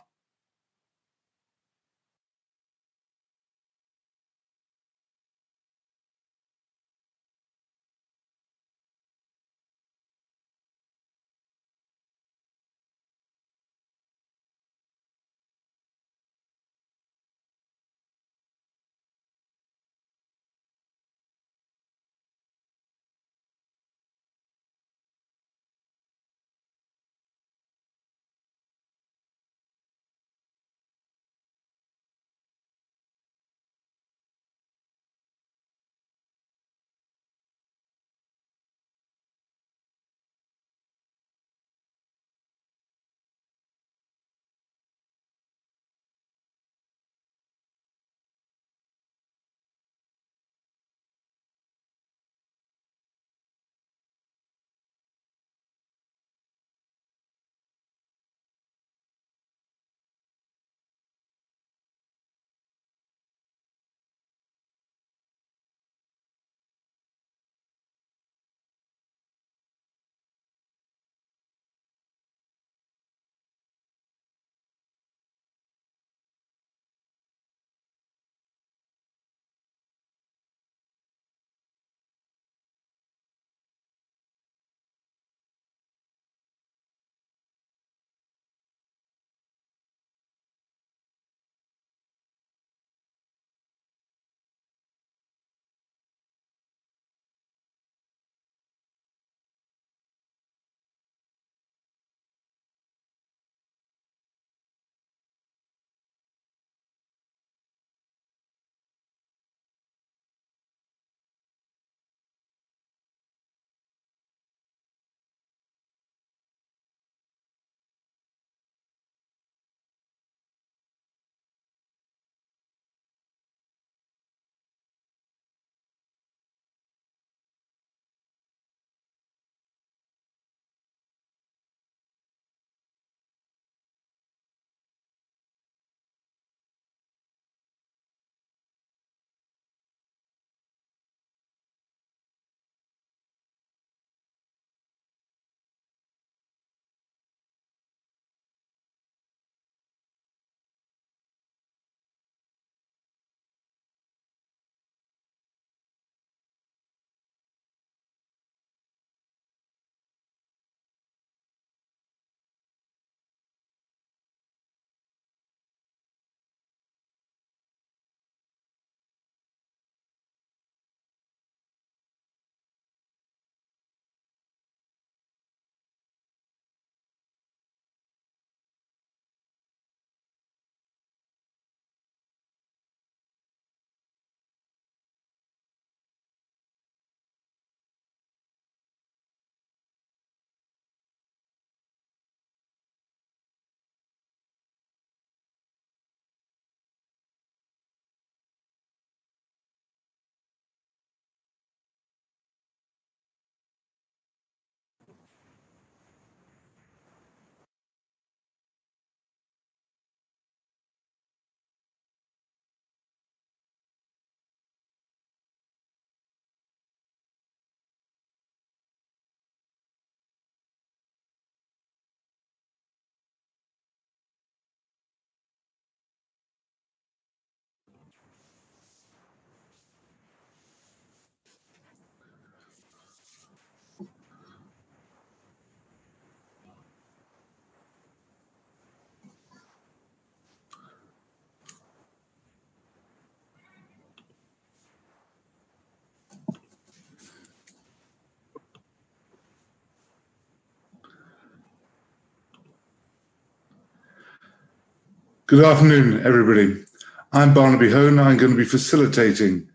Good afternoon, everybody. I'm Barnaby Hone. I'm going to be facilitating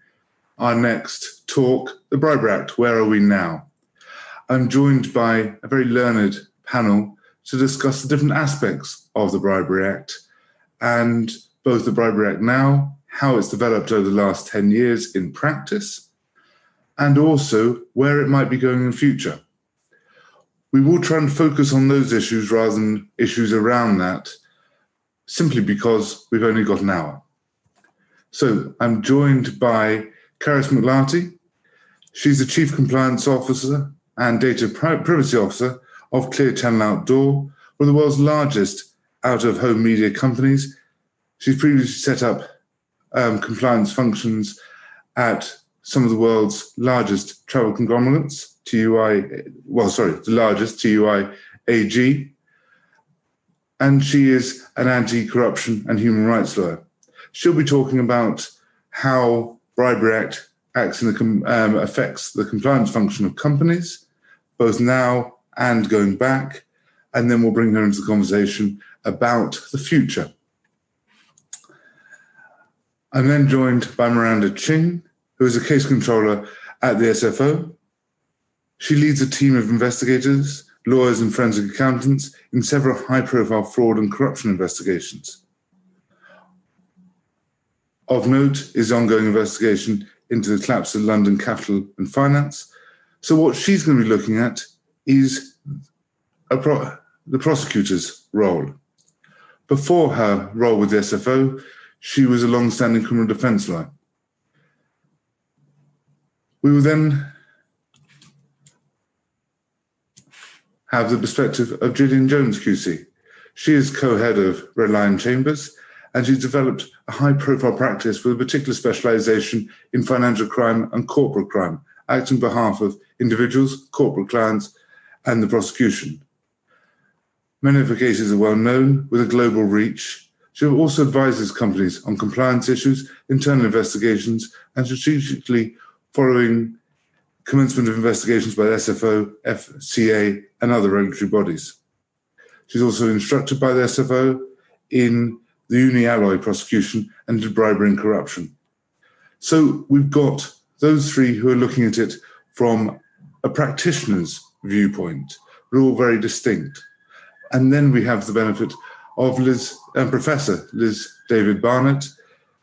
our next talk, the Bribery Act, Where Are We Now? I'm joined by a very learned panel to discuss the different aspects of the Bribery Act and both the Bribery Act now, how it's developed over the last 10 years in practice, and also where it might be going in the future. We will try and focus on those issues rather than issues around that, simply because we've only got an hour. So I'm joined by Caris McLarty. She's the Chief Compliance Officer and Data Privacy Officer of Clear Channel Outdoor, one of the world's largest out-of-home media companies. She's previously set up compliance functions at some of the world's largest travel conglomerates, the largest, TUI AG, and she is an anti-corruption and human rights lawyer. She'll be talking about how Bribery Act acts in affects the compliance function of companies, both now and going back, and then we'll bring her into the conversation about the future. I'm then joined by Miranda Ching, who is a case controller at the SFO. She leads a team of investigators, lawyers and forensic accountants in several high-profile fraud and corruption investigations. Of note is the ongoing investigation into the collapse of London Capital and Finance. So what she's going to be looking at is the prosecutor's role. Before her role with the SFO, she was a long-standing criminal defence lawyer. We will then have the perspective of Gillian Jones QC. She is co-head of Red Lion Chambers, and she's developed a high-profile practice with a particular specialisation in financial crime and corporate crime, acting on behalf of individuals, corporate clients, and the prosecution. Many of her cases are well known, with a global reach. She also advises companies on compliance issues, internal investigations, and strategically following commencement of investigations by the SFO, FCA, and other regulatory bodies. She's also instructed by the SFO in the uni-alloy prosecution and into bribery and corruption. So we've got those three who are looking at it from a practitioner's viewpoint, but all very distinct. And then we have the benefit of Professor Liz David Barnett.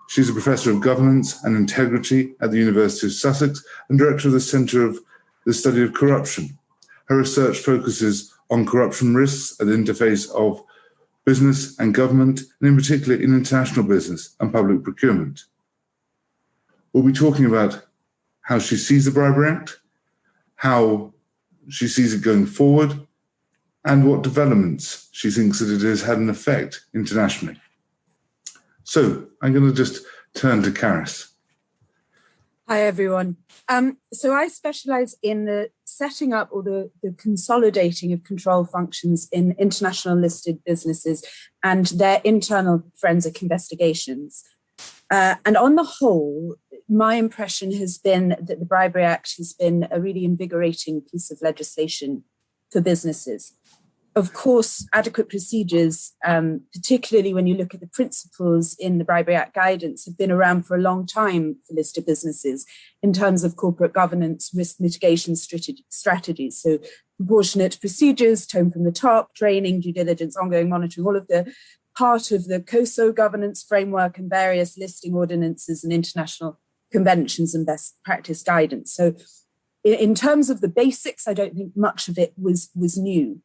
She's a Professor of Governance and Integrity at the University of Sussex and Director of the Centre of the Study of Corruption. Her research focuses on corruption risks at the interface of business and government, and in particular in international business and public procurement. We'll be talking about how she sees the Bribery Act, how she sees it going forward, and what developments she thinks that it has had an effect internationally. So I'm going to just turn to Caris. Hi, everyone. So I specialise in the setting up or the consolidating of control functions in international listed businesses and their internal forensic investigations. And on the whole, my impression has been that the Bribery Act has been a really invigorating piece of legislation for businesses. Of course, adequate procedures, particularly when you look at the principles in the Bribery Act guidance, have been around for a long time for listed businesses in terms of corporate governance, risk mitigation strategies. So proportionate procedures, tone from the top, training, due diligence, ongoing monitoring, all of the part of the COSO governance framework and various listing ordinances and international conventions and best practice guidance. So in terms of the basics, I don't think much of it was new.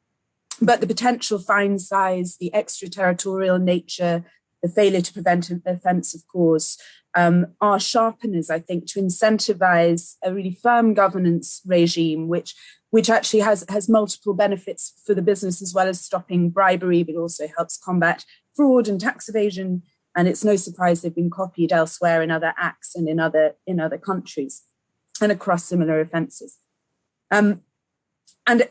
But the potential fine size, the extraterritorial nature, the failure to prevent an offence, of course, are sharpeners, I think, to incentivize a really firm governance regime, which actually has multiple benefits for the business, as well as stopping bribery, but also helps combat fraud and tax evasion. And it's no surprise they've been copied elsewhere in other acts and in other countries and across similar offences. And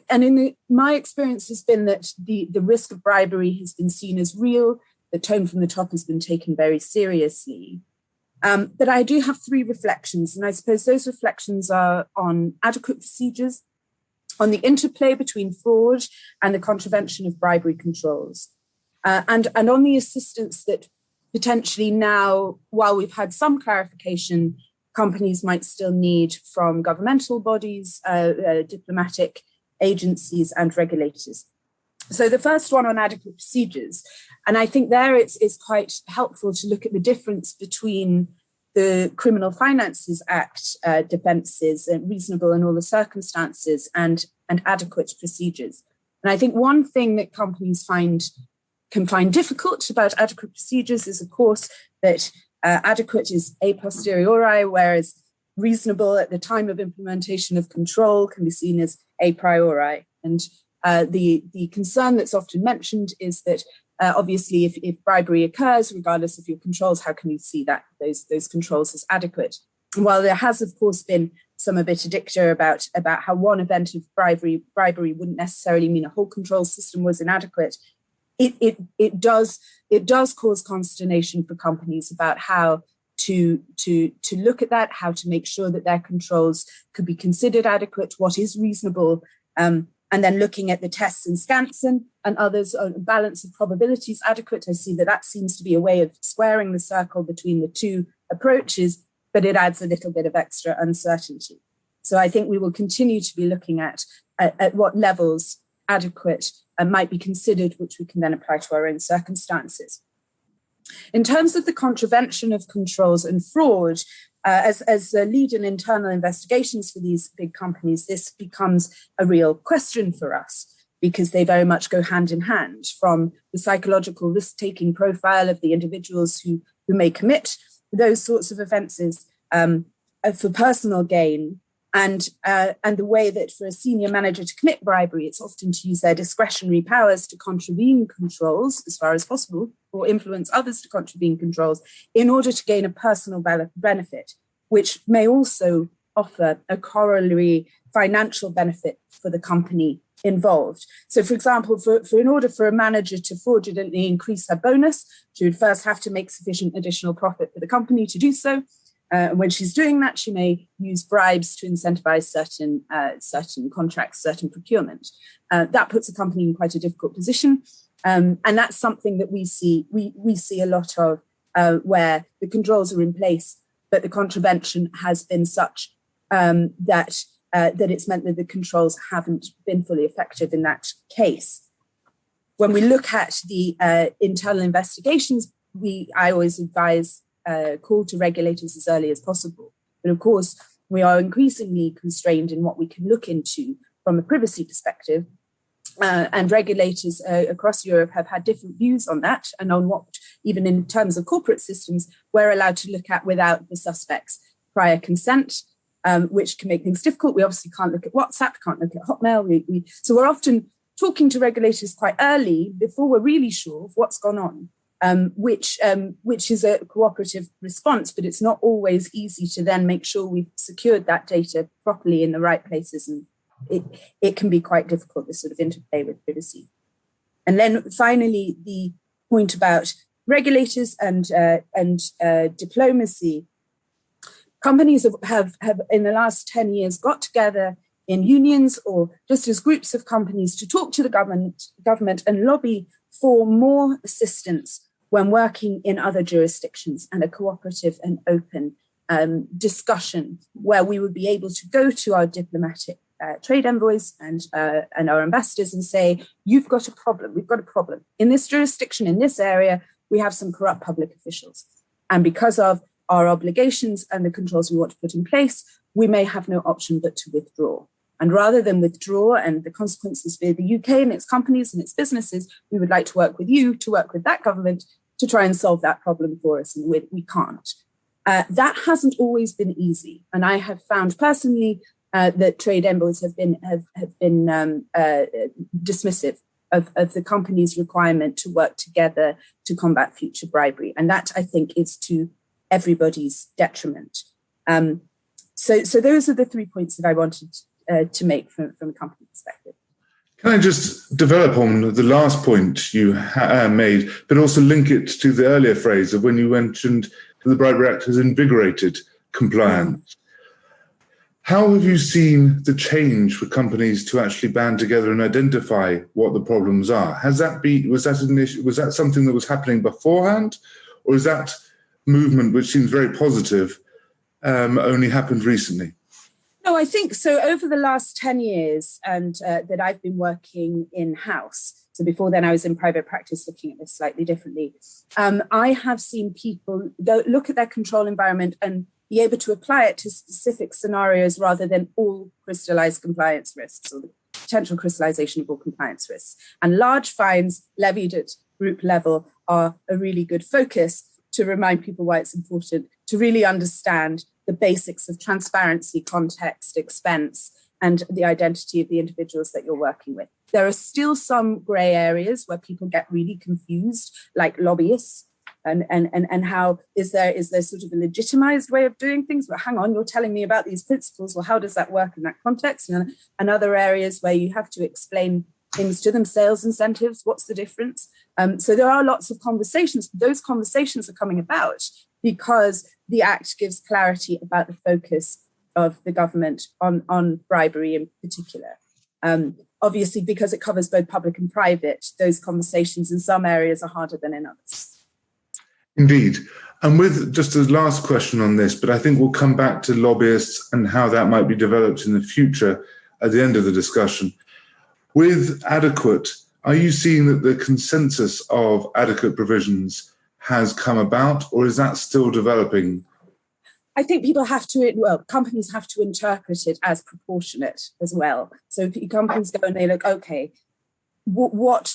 my experience has been that the risk of bribery has been seen as real. The tone from the top has been taken very seriously. But I do have three reflections, and I suppose those reflections are on adequate procedures, on the interplay between fraud and the contravention of bribery controls, and on the assistance that potentially now, while we've had some clarification, companies might still need from governmental bodies, diplomatic agencies and regulators. So the first one on adequate procedures, and I think there it's quite helpful to look at the difference between the Criminal Finances Act defences, reasonable in all the circumstances, and adequate procedures. And I think one thing that companies can find difficult about adequate procedures is, of course, that adequate is a posteriori, whereas reasonable at the time of implementation of control can be seen as a priori. And the concern that's often mentioned is that obviously if bribery occurs, regardless of your controls, how can you see that those controls as adequate? And while there has, of course, been some a bit addicta about how one event of bribery wouldn't necessarily mean a whole control system was inadequate, it does cause consternation for companies about how to look at that, how to make sure that their controls could be considered adequate, what is reasonable, and then looking at the tests in Scanson and others on balance of probabilities adequate. I see that seems to be a way of squaring the circle between the two approaches, but it adds a little bit of extra uncertainty. So I think we will continue to be looking at what levels adequate might be considered, which we can then apply to our own circumstances. In terms of the contravention of controls and fraud, as a lead in internal investigations for these big companies, this becomes a real question for us because they very much go hand in hand, from the psychological risk-taking profile of the individuals who may commit those sorts of offences for personal gain, and the way that for a senior manager to commit bribery, it's often to use their discretionary powers to contravene controls as far as possible, or influence others to contravene controls in order to gain a personal benefit, which may also offer a corollary financial benefit for the company involved. So, for example, in order for a manager to fraudulently increase her bonus, she would first have to make sufficient additional profit for the company to do so. And when she's doing that, she may use bribes to incentivize certain contracts, certain procurement. That puts a company in quite a difficult position. And that's something that we see a lot of, where the controls are in place, but the contravention has been such that it's meant that the controls haven't been fully effective in that case. When we look at the internal investigations, I always advise call to regulators as early as possible. But of course, we are increasingly constrained in what we can look into from a privacy perspective. And regulators across Europe have had different views on that, and on what, even in terms of corporate systems, we're allowed to look at without the suspect's prior consent, which can make things difficult. We obviously can't look at WhatsApp, can't look at Hotmail. So we're often talking to regulators quite early before we're really sure of what's gone on. Which is a cooperative response, but it's not always easy to then make sure we've secured that data properly in the right places, and it can be quite difficult, this sort of interplay with privacy. And then finally, the point about regulators and diplomacy. Companies have in the last 10 years got together in unions or just as groups of companies to talk to the government and lobby for more assistance when working in other jurisdictions, and a cooperative and open discussion where we would be able to go to our diplomatic trade envoys and our ambassadors and say, you've got a problem, we've got a problem. In this jurisdiction, in this area, we have some corrupt public officials. And because of our obligations and the controls we want to put in place, we may have no option but to withdraw. And rather than withdraw and the consequences for the UK and its companies and its businesses, we would like to work with you, to work with that government to try and solve that problem for us. And we can't. That hasn't always been easy. And I have found personally that trade envoys have been dismissive of the company's requirement to work together to combat future bribery. And that, I think, is to everybody's detriment. So those are the 3 points that I wanted to make from a company perspective. Can I just develop on the last point you made, but also link it to the earlier phrase of when you mentioned the Bribery Act has invigorated compliance? How have you seen the change for companies to actually band together and identify what the problems are? Was that an issue? Was that something that was happening beforehand, or is that movement, which seems very positive, only happened recently? No, I think so. Over the last 10 years, and that I've been working in-house, so before then I was in private practice looking at this slightly differently, I have seen people look at their control environment and be able to apply it to specific scenarios rather than all crystallized compliance risks or the potential crystallization of all compliance risks. And large fines levied at group level are a really good focus to remind people why it's important to really understand the basics of transparency, context, expense, and the identity of the individuals that you're working with. There are still some grey areas where people get really confused, like lobbyists, and how is there sort of a legitimized way of doing things? But hang on, you're telling me about these principles. Well, how does that work in that context? And other areas where you have to explain things to them, sales incentives, what's the difference? So there are lots of conversations. Those conversations are coming about because the Act gives clarity about the focus of the government on bribery in particular. Obviously, because it covers both public and private, those conversations in some areas are harder than in others. Indeed. And with just a last question on this, but I think we'll come back to lobbyists and how that might be developed in the future at the end of the discussion. With adequate, are you seeing that the consensus of adequate provisions has come about, or is that still developing? I think companies have to interpret it as proportionate as well. So companies go and they look, okay, what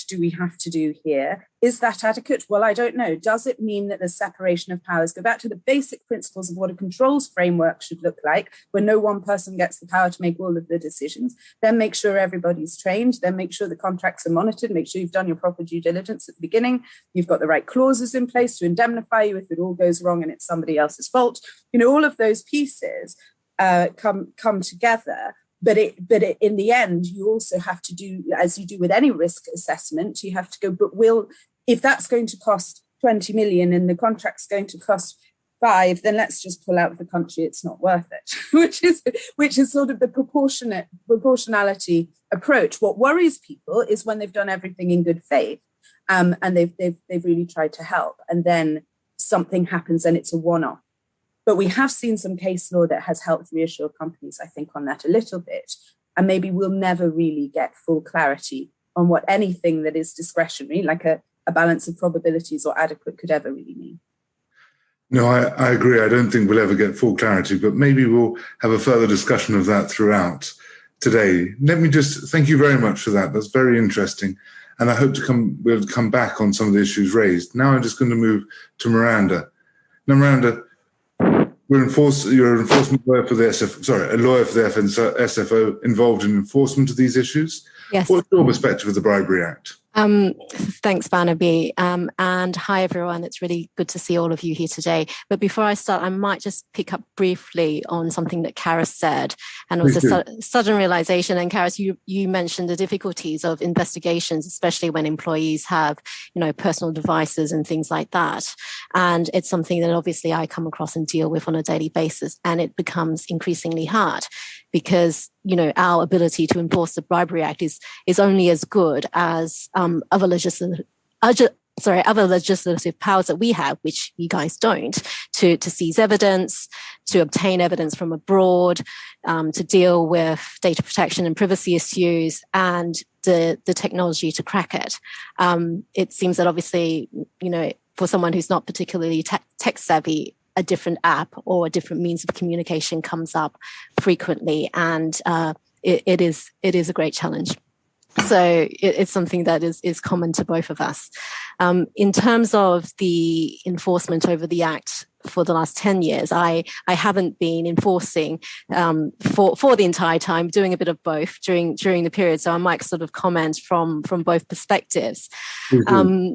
do we have to do here? Is that adequate? Well, I don't know. Does it mean that the separation of powers? Go back to the basic principles of what a controls framework should look like, where no one person gets the power to make all of the decisions. Then make sure everybody's trained. Then make sure the contracts are monitored. Make sure you've done your proper due diligence at the beginning. You've got the right clauses in place to indemnify you if it all goes wrong and it's somebody else's fault. All of those pieces come together. But in the end, you also have to do, as you do with any risk assessment, you have to go, but if that's going to cost 20 million and the contract's going to cost 5, then let's just pull out of the country. It's not worth it, which is sort of the proportionality approach. What worries people is when they've done everything in good faith, and they've really tried to help, and then something happens and it's a one-off. But we have seen some case law that has helped reassure companies, I think, on that a little bit. And maybe we'll never really get full clarity on what anything that is discretionary, like a balance of probabilities or adequate, could ever really mean. No, I agree. I don't think we'll ever get full clarity, but maybe we'll have a further discussion of that throughout today. Let me just thank you very much for that. That's very interesting. And I hope we'll come back on some of the issues raised. Now I'm just going to move to Miranda. Now, Miranda, you're an enforcement lawyer for the SFO involved in enforcement of these issues. Yes. What's your perspective of the Bribery Act? Thanks, Barnaby. And hi, everyone. It's really good to see all of you here today. But before I start, I might just pick up briefly on something that Karis said. And it was a sudden realization. And Karis, you mentioned the difficulties of investigations, especially when employees have, personal devices and things like that. And it's something that obviously I come across and deal with on a daily basis. And it becomes increasingly hard because, our ability to enforce the Bribery Act is only as good as other legislative powers that we have, which you guys don't, to seize evidence, to obtain evidence from abroad, to deal with data protection and privacy issues, and the technology to crack it. It seems that obviously, for someone who's not particularly tech savvy, a different app or a different means of communication comes up frequently, and it is a great challenge. So it's something that is common to both of us. In terms of the enforcement over the Act for the last 10 years, I haven't been enforcing for the entire time, doing a bit of both during the period. So I might sort of comment from both perspectives. Mm-hmm.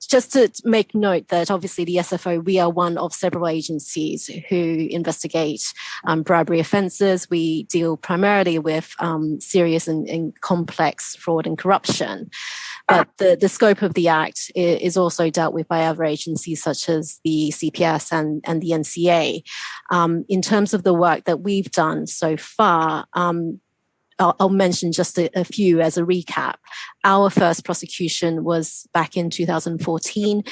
Just to make note that obviously the SFO, we are one of several agencies who investigate bribery offences. We deal primarily with serious and complex fraud and corruption. But the scope of the Act is also dealt with by other agencies such as the CPS and the NCA. In terms of the work that we've done so far, I'll mention just a few as a recap. Our first prosecution was back in 2014.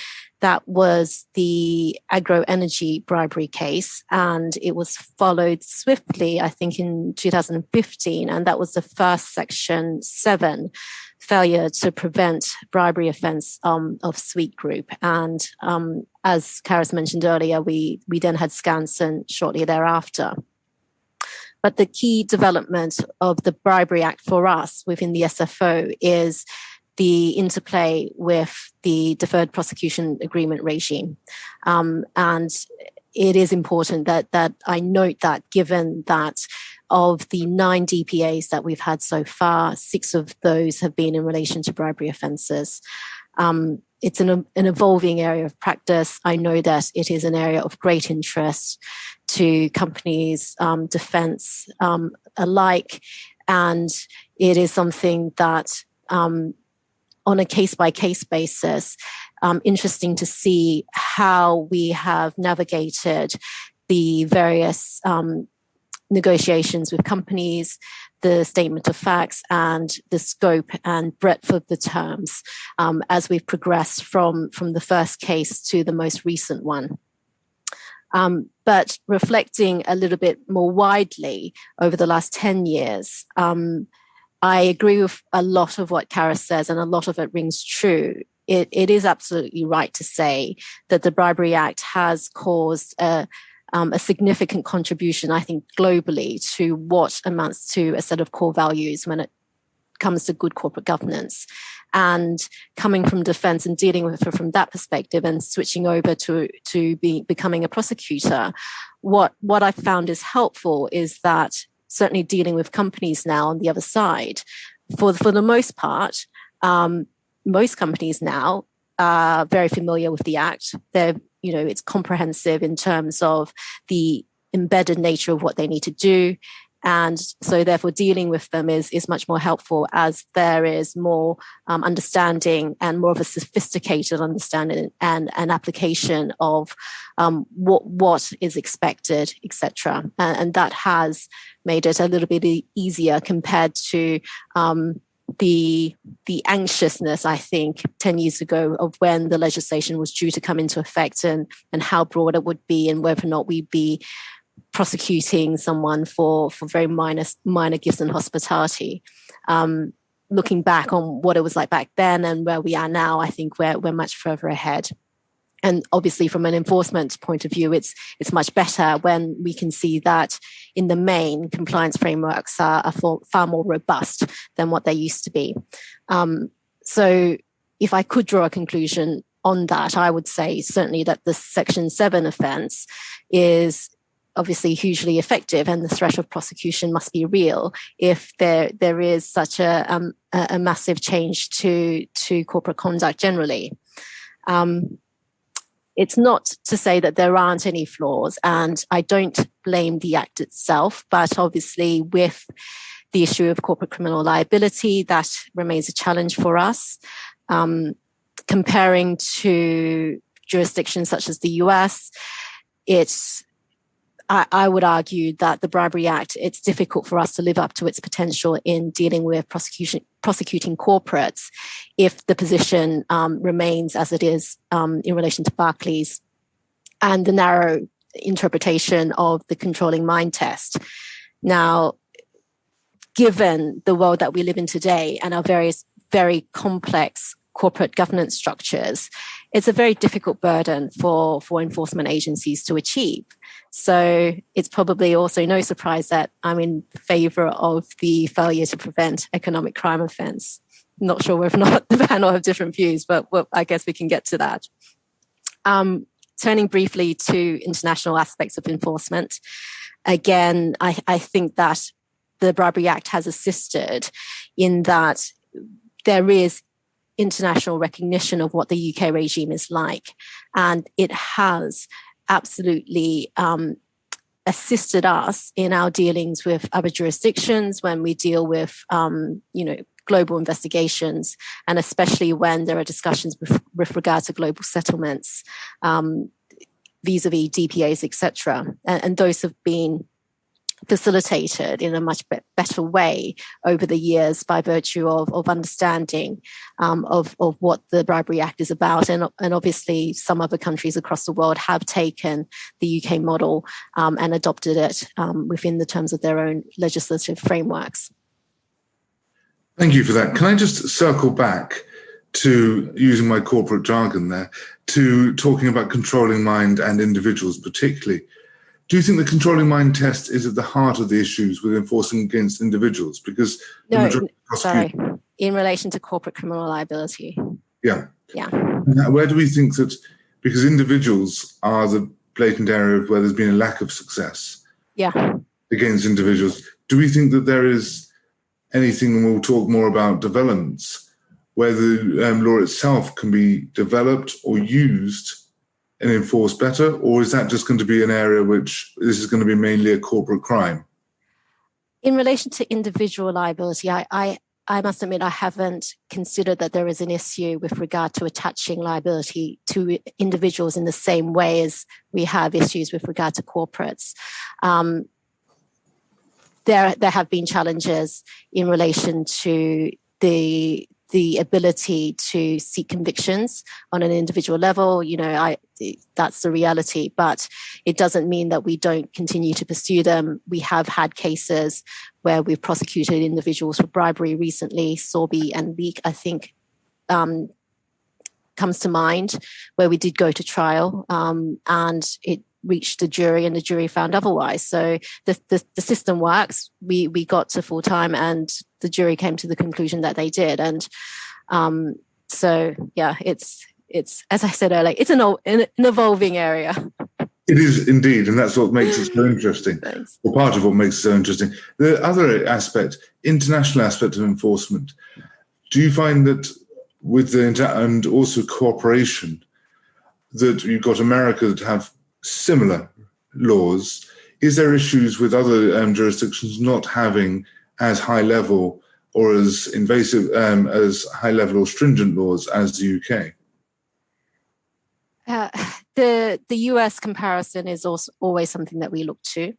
That was the agro-energy bribery case, and it was followed swiftly, I think, in 2015, and that was the first Section 7 failure to prevent bribery offence of Sweet Group. And as Karis mentioned earlier, we then had Skansen shortly thereafter. But the key development of the Bribery Act for us within the SFO is the interplay with the deferred prosecution agreement regime. And it is important that I note that, given that of the 9 DPAs that we've had so far, 6 of those have been in relation to bribery offences. It's an evolving area of practice. I know that it is an area of great interest to companies, defence alike, and it is something that on a case-by-case basis, interesting to see how we have navigated the various negotiations with companies, the statement of facts, and the scope and breadth of the terms as we've progressed from the first case to the most recent one. But reflecting a little bit more widely over the last 10 years, I agree with a lot of what Karis says, and a lot of it rings true. It is absolutely right to say that the Bribery Act has caused a significant contribution, I think, globally to what amounts to a set of core values when it comes to good corporate governance. And coming from defence and dealing with it from that perspective and switching over to becoming a prosecutor, what I've found is helpful is that certainly dealing with companies now on the other side, for the most part, most companies now are very familiar with the Act. It's comprehensive in terms of the embedded nature of what they need to do. And so therefore dealing with them is much more helpful, as there is more understanding and more of a sophisticated understanding and application of what is expected, etc. And that has made it a little bit easier compared to the anxiousness, I think, 10 years ago of when the legislation was due to come into effect and how broad it would be, and whether or not we'd be prosecuting someone for very minor gifts and hospitality. Looking back on what it was like back then and where we are now, I think we're much further ahead. And obviously, from an enforcement point of view, it's much better when we can see that in the main, compliance frameworks are far more robust than what they used to be. So if I could draw a conclusion on that, I would say certainly that the Section 7 offence is obviously hugely effective, and the threat of prosecution must be real if there is such a massive change to corporate conduct generally. It's not to say that there aren't any flaws, and I don't blame the Act itself, but obviously with the issue of corporate criminal liability, that remains a challenge for us. Comparing to jurisdictions such as the US, I would argue that the Bribery Act, it's difficult for us to live up to its potential in dealing with prosecuting corporates if the position remains as it is in relation to Barclays and the narrow interpretation of the controlling mind test. Now, given the world that we live in today and our various very complex corporate governance structures, it's a very difficult burden for enforcement agencies to achieve. So it's probably also no surprise that I'm in favour of the failure to prevent economic crime offence. Not sure whether or not the panel have different views, but I guess we can get to that. Turning briefly to international aspects of enforcement, again, I think that the Bribery Act has assisted in that there is international recognition of what the UK regime is like, and it has absolutely assisted us in our dealings with other jurisdictions when we deal with, global investigations, and especially when there are discussions with regard to global settlements, vis-a-vis DPAs, etc. And those have been facilitated in a much better way over the years by virtue of understanding of what the Bribery Act is about. And obviously some other countries across the world have taken the UK model and adopted it within the terms of their own legislative frameworks. Thank you for that. Can I just circle back to, using my corporate jargon there, to talking about controlling mind and individuals particularly? Do you think the controlling mind test is at the heart of the issues with enforcing against individuals? Because in relation to corporate criminal liability. Yeah. Yeah. Where do we think that, because individuals are the blatant area where there's been a lack of success against individuals, do we think that there is anything, and we'll talk more about developments, where the law itself can be developed or used and enforced better, or is that just going to be an area which this is going to be mainly a corporate crime? In relation to individual liability, I must admit I haven't considered that there is an issue with regard to attaching liability to individuals in the same way as we have issues with regard to corporates. There have been challenges in relation to the ability to seek convictions on an individual level. That's the reality, but it doesn't mean that we don't continue to pursue them. We have had cases where we've prosecuted individuals for bribery recently. Sorby and Leek, I think, comes to mind, where we did go to trial and it reached the jury and the jury found otherwise. So the system works. We got to full time and the jury came to the conclusion that they did. And it's as I said earlier, it's an evolving area. It is indeed, and that's what makes it so interesting. Thanks. Or part of what makes it so interesting. The other aspect, international aspect of enforcement, do you find that with and also cooperation, that you've got America that have similar laws? Is there issues with other jurisdictions not having as high level or as invasive, as high level or stringent laws as the UK? The US comparison is also always something that we look to.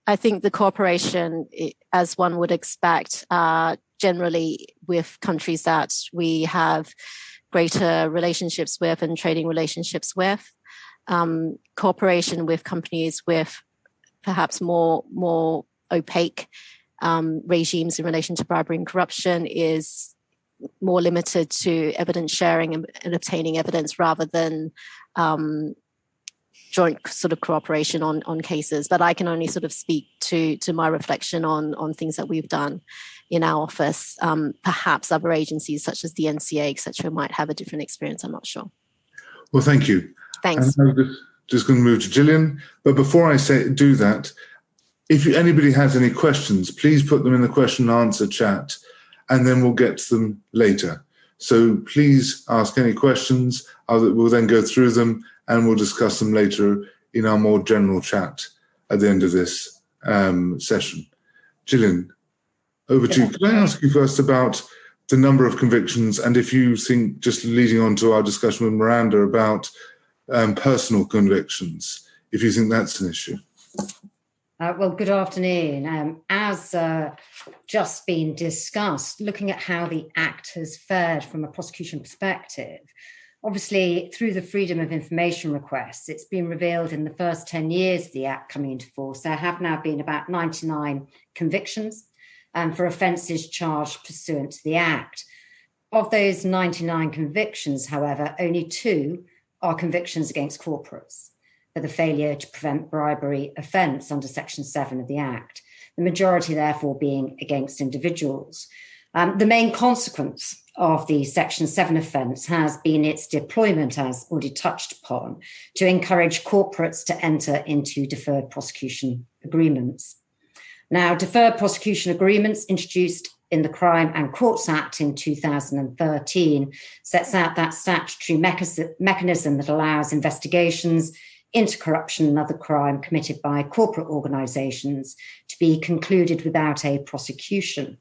I think the cooperation, as one would expect, generally with countries that we have greater relationships with and trading relationships with. Cooperation with companies with perhaps more opaque regimes in relation to bribery and corruption is more limited to evidence sharing and obtaining evidence rather than joint sort of cooperation on cases. But I can only sort of speak to my reflection on things that we've done in our office. Perhaps other agencies such as the NCA, etc., might have a different experience. I'm not sure. Well, thank you. Thanks. I'm just going to move to Gillian. But before I do that, if anybody has any questions, please put them in the question and answer chat, and then we'll get to them later. So please ask any questions. We'll then go through them and we'll discuss them later in our more general chat at the end of this session. Gillian, over to you. Can I ask you first about the number of convictions, and if you think, just leading on to our discussion with Miranda about personal convictions, if you think that's an issue? Well, good afternoon. As just been discussed, looking at how the Act has fared from a prosecution perspective, obviously through the Freedom of Information requests, it's been revealed in the first 10 years of the Act coming into force, there have now been about 99 convictions for offences charged pursuant to the Act. Of those 99 convictions, however, only 2 are convictions against corporates for the failure to prevent bribery offence under Section 7 of the Act, the majority therefore being against individuals. The main consequence of the Section 7 offence has been its deployment, as already touched upon, to encourage corporates to enter into deferred prosecution agreements. Now, deferred prosecution agreements introduced in the Crime and Courts Act in 2013 sets out that statutory mechanism that allows investigations into corruption and other crime committed by corporate organisations to be concluded without a prosecution.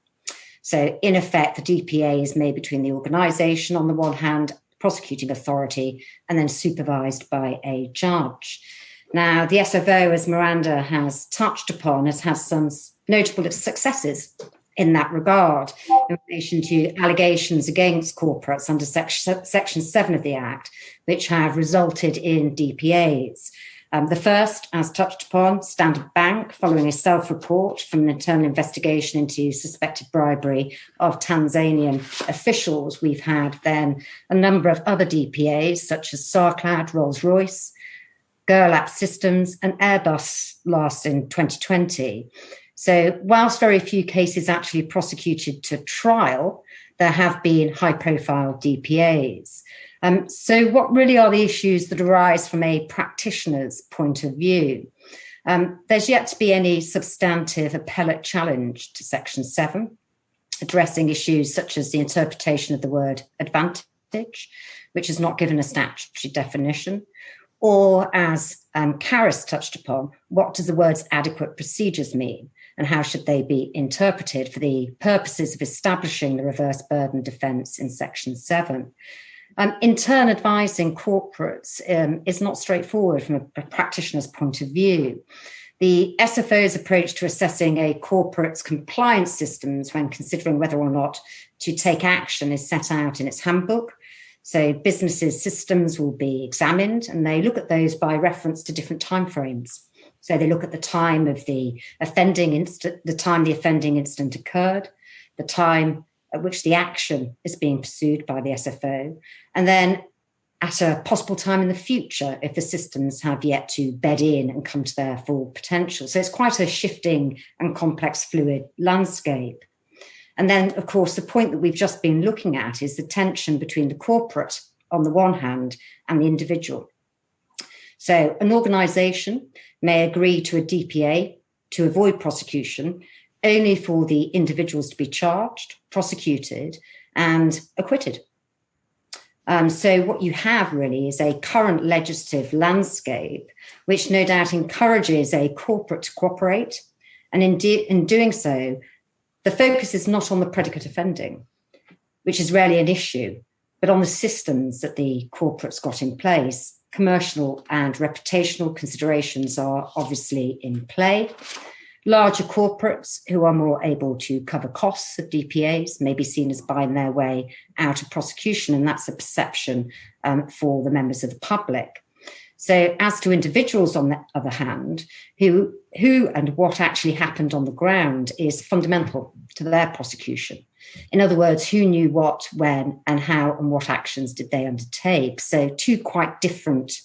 So in effect, the DPA is made between the organisation on the one hand, prosecuting authority, and then supervised by a judge. Now, the SFO, as Miranda has touched upon, has had some notable successes in that regard in relation to allegations against corporates under Section 7 of the Act, which have resulted in DPAs. The first, as touched upon, Standard Bank, following a self-report from an internal investigation into suspected bribery of Tanzanian officials. We've had then a number of other DPAs, such as Sarclad, Rolls-Royce, Gerlap Systems, and Airbus last in 2020. So whilst very few cases actually prosecuted to trial, there have been high-profile DPAs. So what really are the issues that arise from a practitioner's point of view? There's yet to be any substantive appellate challenge to Section 7, addressing issues such as the interpretation of the word advantage, which is not given a statutory definition, or as Karis touched upon, what does the words adequate procedures mean, and how should they be interpreted for the purposes of establishing the reverse burden defence in Section 7? In turn, advising corporates is not straightforward from a practitioner's point of view. The SFO's approach to assessing a corporate's compliance systems when considering whether or not to take action is set out in its handbook. So businesses' systems will be examined, and they look at those by reference to different timeframes. So they look at the time of the offending incident occurred, the time at which the action is being pursued by the SFO, and then at a possible time in the future if the systems have yet to bed in and come to their full potential. So it's quite a shifting and complex, fluid landscape. And then, of course, the point that we've just been looking at is the tension between the corporate on the one hand and the individual. So an organisation may agree to a DPA to avoid prosecution only for the individuals to be charged, prosecuted, and acquitted. So what you have really is a current legislative landscape, which no doubt encourages a corporate to cooperate. And in doing so, the focus is not on the predicate offending, which is rarely an issue, but on the systems that the corporates got in place. Commercial and reputational considerations are obviously in play. Larger corporates who are more able to cover costs of DPAs may be seen as buying their way out of prosecution, and that's a perception for the members of the public. So as to individuals, on the other hand, who and what actually happened on the ground is fundamental to their prosecution. In other words, who knew what, when, and how, and what actions did they undertake? So two quite different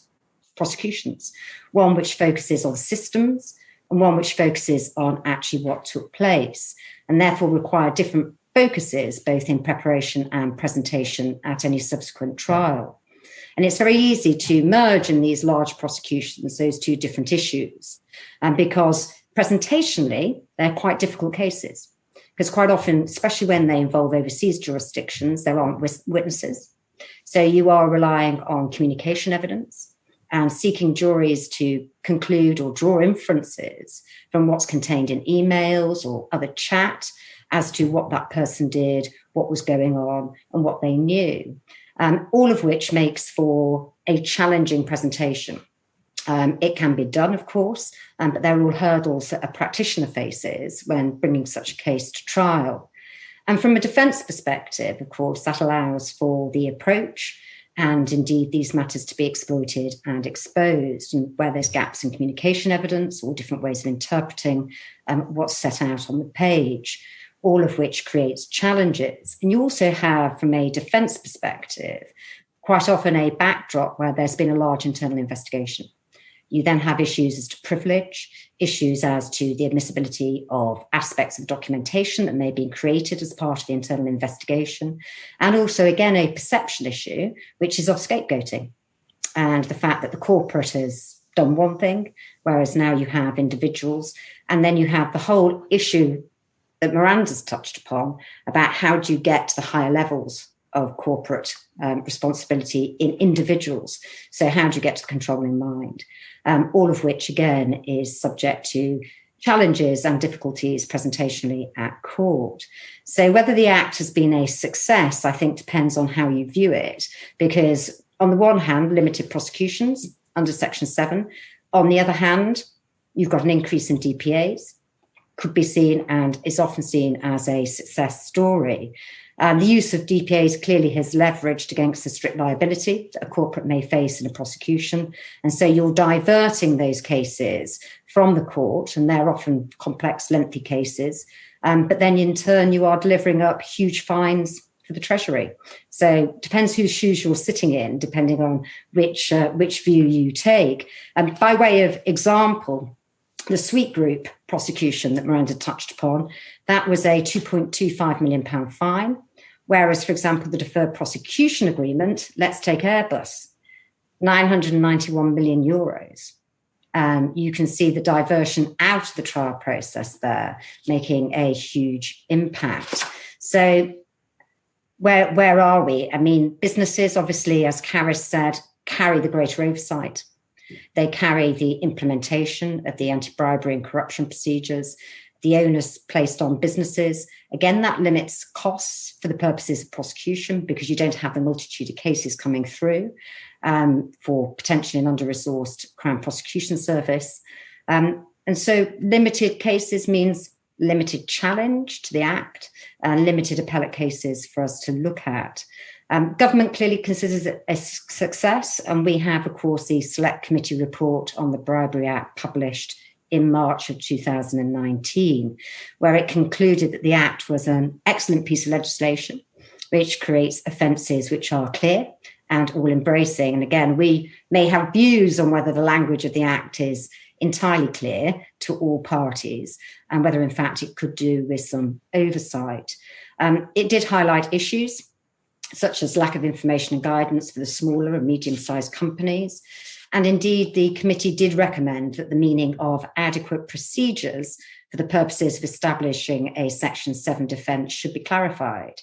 prosecutions, one which focuses on systems and one which focuses on actually what took place, and therefore require different focuses, both in preparation and presentation at any subsequent trial. And it's very easy to merge in these large prosecutions those two different issues, because presentationally, they're quite difficult cases. Because quite often, especially when they involve overseas jurisdictions, there aren't witnesses. So you are relying on communication evidence and seeking juries to conclude or draw inferences from what's contained in emails or other chat as to what that person did, what was going on, and what they knew, all of which makes for a challenging presentation. It can be done, of course, but there are all hurdles that a practitioner faces when bringing such a case to trial. And from a defence perspective, of course, that allows for the approach and indeed these matters to be exploited and exposed, and where there's gaps in communication evidence or different ways of interpreting what's set out on the page, all of which creates challenges. And you also have, from a defence perspective, quite often a backdrop where there's been a large internal investigation. You then have issues as to privilege, issues as to the admissibility of aspects of documentation that may have been created as part of the internal investigation, and also, again, a perception issue, which is of scapegoating, and the fact that the corporate has done one thing, whereas now you have individuals, and then you have the whole issue that Miranda's touched upon about how do you get to the higher levels of corporate responsibility in individuals. So how do you get to the controlling mind? All of which, again, is subject to challenges and difficulties presentationally at court. So whether the Act has been a success, I think, depends on how you view it, because on the one hand, limited prosecutions under Section 7. On the other hand, you've got an increase in DPAs, could be seen and is often seen as a success story. The use of DPAs clearly has leveraged against the strict liability that a corporate may face in a prosecution. And so you're diverting those cases from the court, and they're often complex, lengthy cases. But then in turn, you are delivering up huge fines for the Treasury. So it depends whose shoes you're sitting in, depending on which view you take. And by way of example, the Sweet Group prosecution that Miranda touched upon, that was a £2.25 million fine. Whereas, for example, the deferred prosecution agreement, let's take Airbus, €991 million. You can see the diversion out of the trial process there, making a huge impact. So where are we? I mean, businesses, obviously, as Karis said, carry the greater oversight. They carry the implementation of the anti-bribery and corruption procedures, the onus placed on businesses. Again, that limits costs for the purposes of prosecution because you don't have the multitude of cases coming through for potentially an under-resourced Crown Prosecution Service. And so limited cases means limited challenge to the Act and limited appellate cases for us to look at. Government clearly considers it a success, and we have, of course, the Select Committee report on the Bribery Act published in March of 2019, where it concluded that the Act was an excellent piece of legislation, which creates offences which are clear and all-embracing. And again, we may have views on whether the language of the Act is entirely clear to all parties and whether, in fact, it could do with some oversight. It did highlight issues such as lack of information and guidance for the smaller and medium-sized companies. And indeed, the committee did recommend that the meaning of adequate procedures for the purposes of establishing a Section 7 defence should be clarified.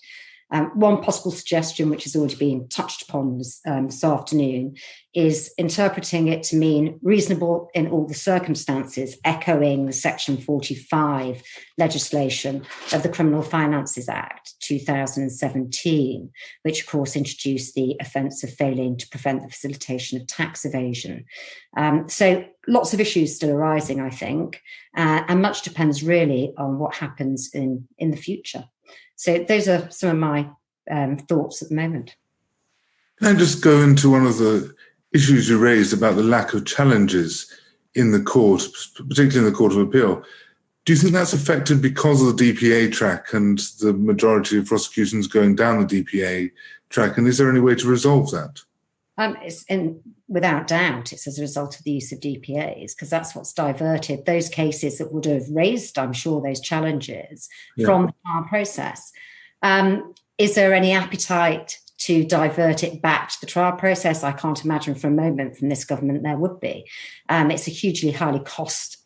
One possible suggestion, which has already been touched upon this afternoon, is interpreting it to mean reasonable in all the circumstances, echoing the Section 45 legislation of the Criminal Finances Act 2017, which, of course, introduced the offence of failing to prevent the facilitation of tax evasion. So lots of issues still arising, I think, and much depends really on what happens in the future. So those are some of my thoughts at the moment. Can I just go into one of the issues you raised about the lack of challenges in the court, particularly in the Court of Appeal? Do you think that's affected because of the DPA track and the majority of prosecutions going down the DPA track? And is there any way to resolve that? Without doubt, it's as a result of the use of DPAs, because that's what's diverted those cases that would have raised, I'm sure, those challenges from the trial process. Is there any appetite to divert it back to the trial process? I can't imagine for a moment from this government there would be. It's a hugely highly cost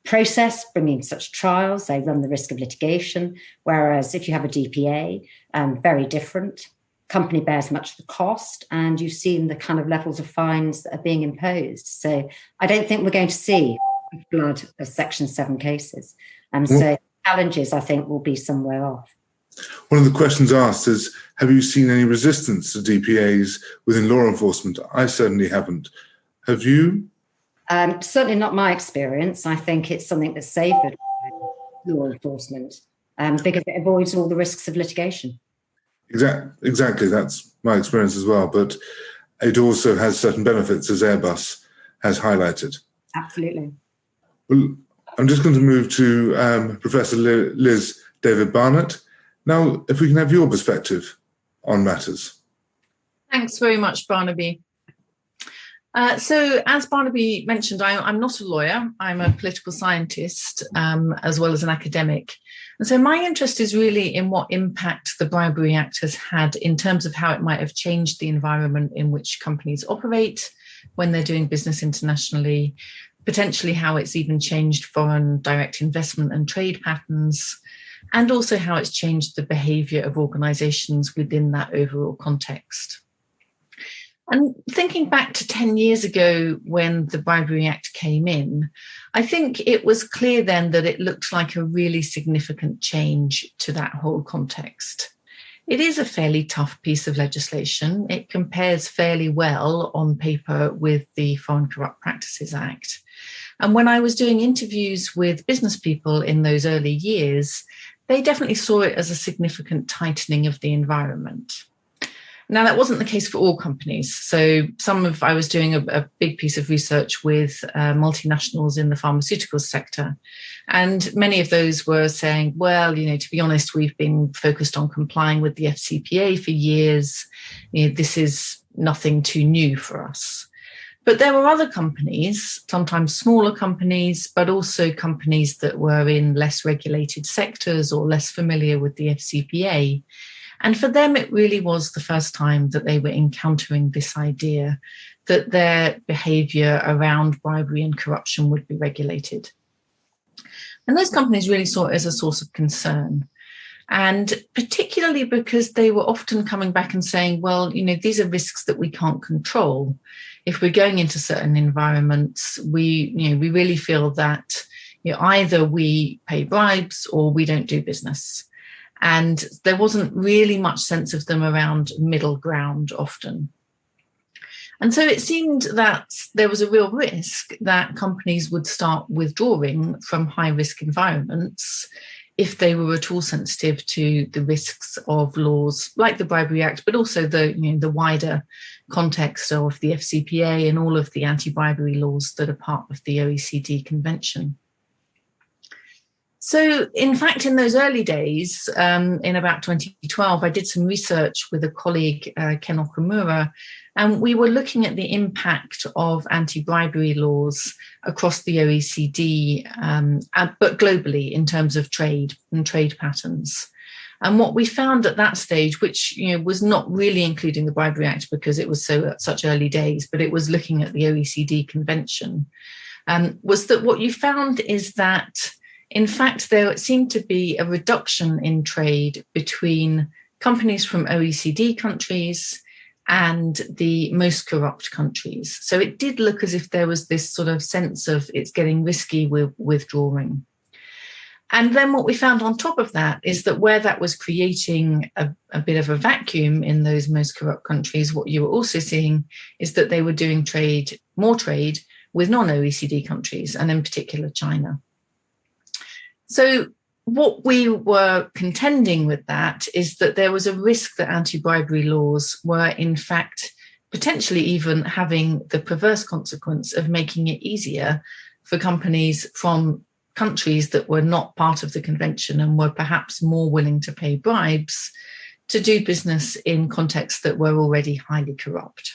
process, bringing such trials. They run the risk of litigation, whereas if you have a DPA, very different. Company bears much of the cost, and you've seen the kind of levels of fines that are being imposed. So I don't think we're going to see blood of Section 7 cases. So challenges, I think, will be somewhere off. One of the questions asked is, have you seen any resistance to DPAs within law enforcement? I certainly haven't. Have you? Certainly not my experience. I think it's something that's favoured law enforcement because it avoids all the risks of litigation. Exactly, that's my experience as well. But it also has certain benefits, as Airbus has highlighted. Absolutely. Well, I'm just going to move to Professor Liz David-Barnett. Now, if we can have your perspective on matters. Thanks very much, Barnaby. So as Barnaby mentioned, I'm not a lawyer. I'm a political scientist as well as an academic. And so my interest is really in what impact the Bribery Act has had in terms of how it might have changed the environment in which companies operate when they're doing business internationally, potentially how it's even changed foreign direct investment and trade patterns, and also how it's changed the behaviour of organisations within that overall context. And thinking back to 10 years ago when the Bribery Act came in, I think it was clear then that it looked like a really significant change to that whole context. It is a fairly tough piece of legislation. It compares fairly well on paper with the Foreign Corrupt Practices Act. And when I was doing interviews with business people in those early years, they definitely saw it as a significant tightening of the environment. Now, that wasn't the case for all companies. So I was doing a big piece of research with multinationals in the pharmaceuticals sector. And many of those were saying, well, to be honest, we've been focused on complying with the FCPA for years. This is nothing too new for us. But there were other companies, sometimes smaller companies, but also companies that were in less regulated sectors or less familiar with the FCPA. And for them, it really was the first time that they were encountering this idea that their behaviour around bribery and corruption would be regulated. And those companies really saw it as a source of concern. And particularly because they were often coming back and saying, well, these are risks that we can't control. If we're going into certain environments, we really feel that either we pay bribes or we don't do business. And there wasn't really much sense of them around middle ground often. And so it seemed that there was a real risk that companies would start withdrawing from high-risk environments if they were at all sensitive to the risks of laws like the Bribery Act, but also the wider context of the FCPA and all of the anti-bribery laws that are part of the OECD Convention. So, in fact, in those early days, in about 2012, I did some research with a colleague, Ken Okamura, and we were looking at the impact of anti-bribery laws across the OECD, but globally in terms of trade and trade patterns. And what we found at that stage, which was not really including the Bribery Act because it was such early days, but it was looking at the OECD Convention, was that what you found is that in fact, there seemed to be a reduction in trade between companies from OECD countries and the most corrupt countries. So it did look as if there was this sort of sense of it's getting risky with withdrawing. And then what we found on top of that is that where that was creating a bit of a vacuum in those most corrupt countries, what you were also seeing is that they were doing more trade with non-OECD countries, and in particular China. So what we were contending with that is that there was a risk that anti-bribery laws were in fact potentially even having the perverse consequence of making it easier for companies from countries that were not part of the convention and were perhaps more willing to pay bribes to do business in contexts that were already highly corrupt.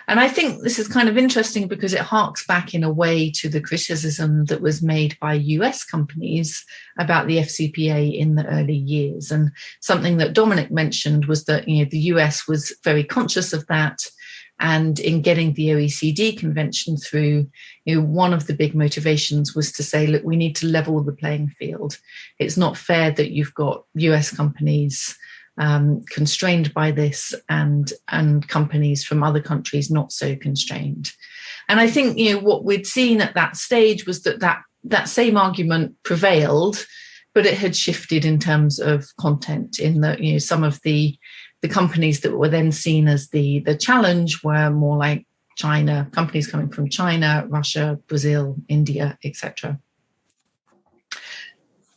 And I think this is kind of interesting because it harks back in a way to the criticism that was made by US companies about the FCPA in the early years. And something that Dominic mentioned was that the US was very conscious of that. And in getting the OECD convention through, one of the big motivations was to say, look, we need to level the playing field. It's not fair that you've got US companies constrained by this and companies from other countries not so constrained. And I think what we'd seen at that stage was that same argument prevailed, but it had shifted in terms of content in that some of the companies that were then seen as the challenge were more like China, companies coming from China, Russia, Brazil, India, etc.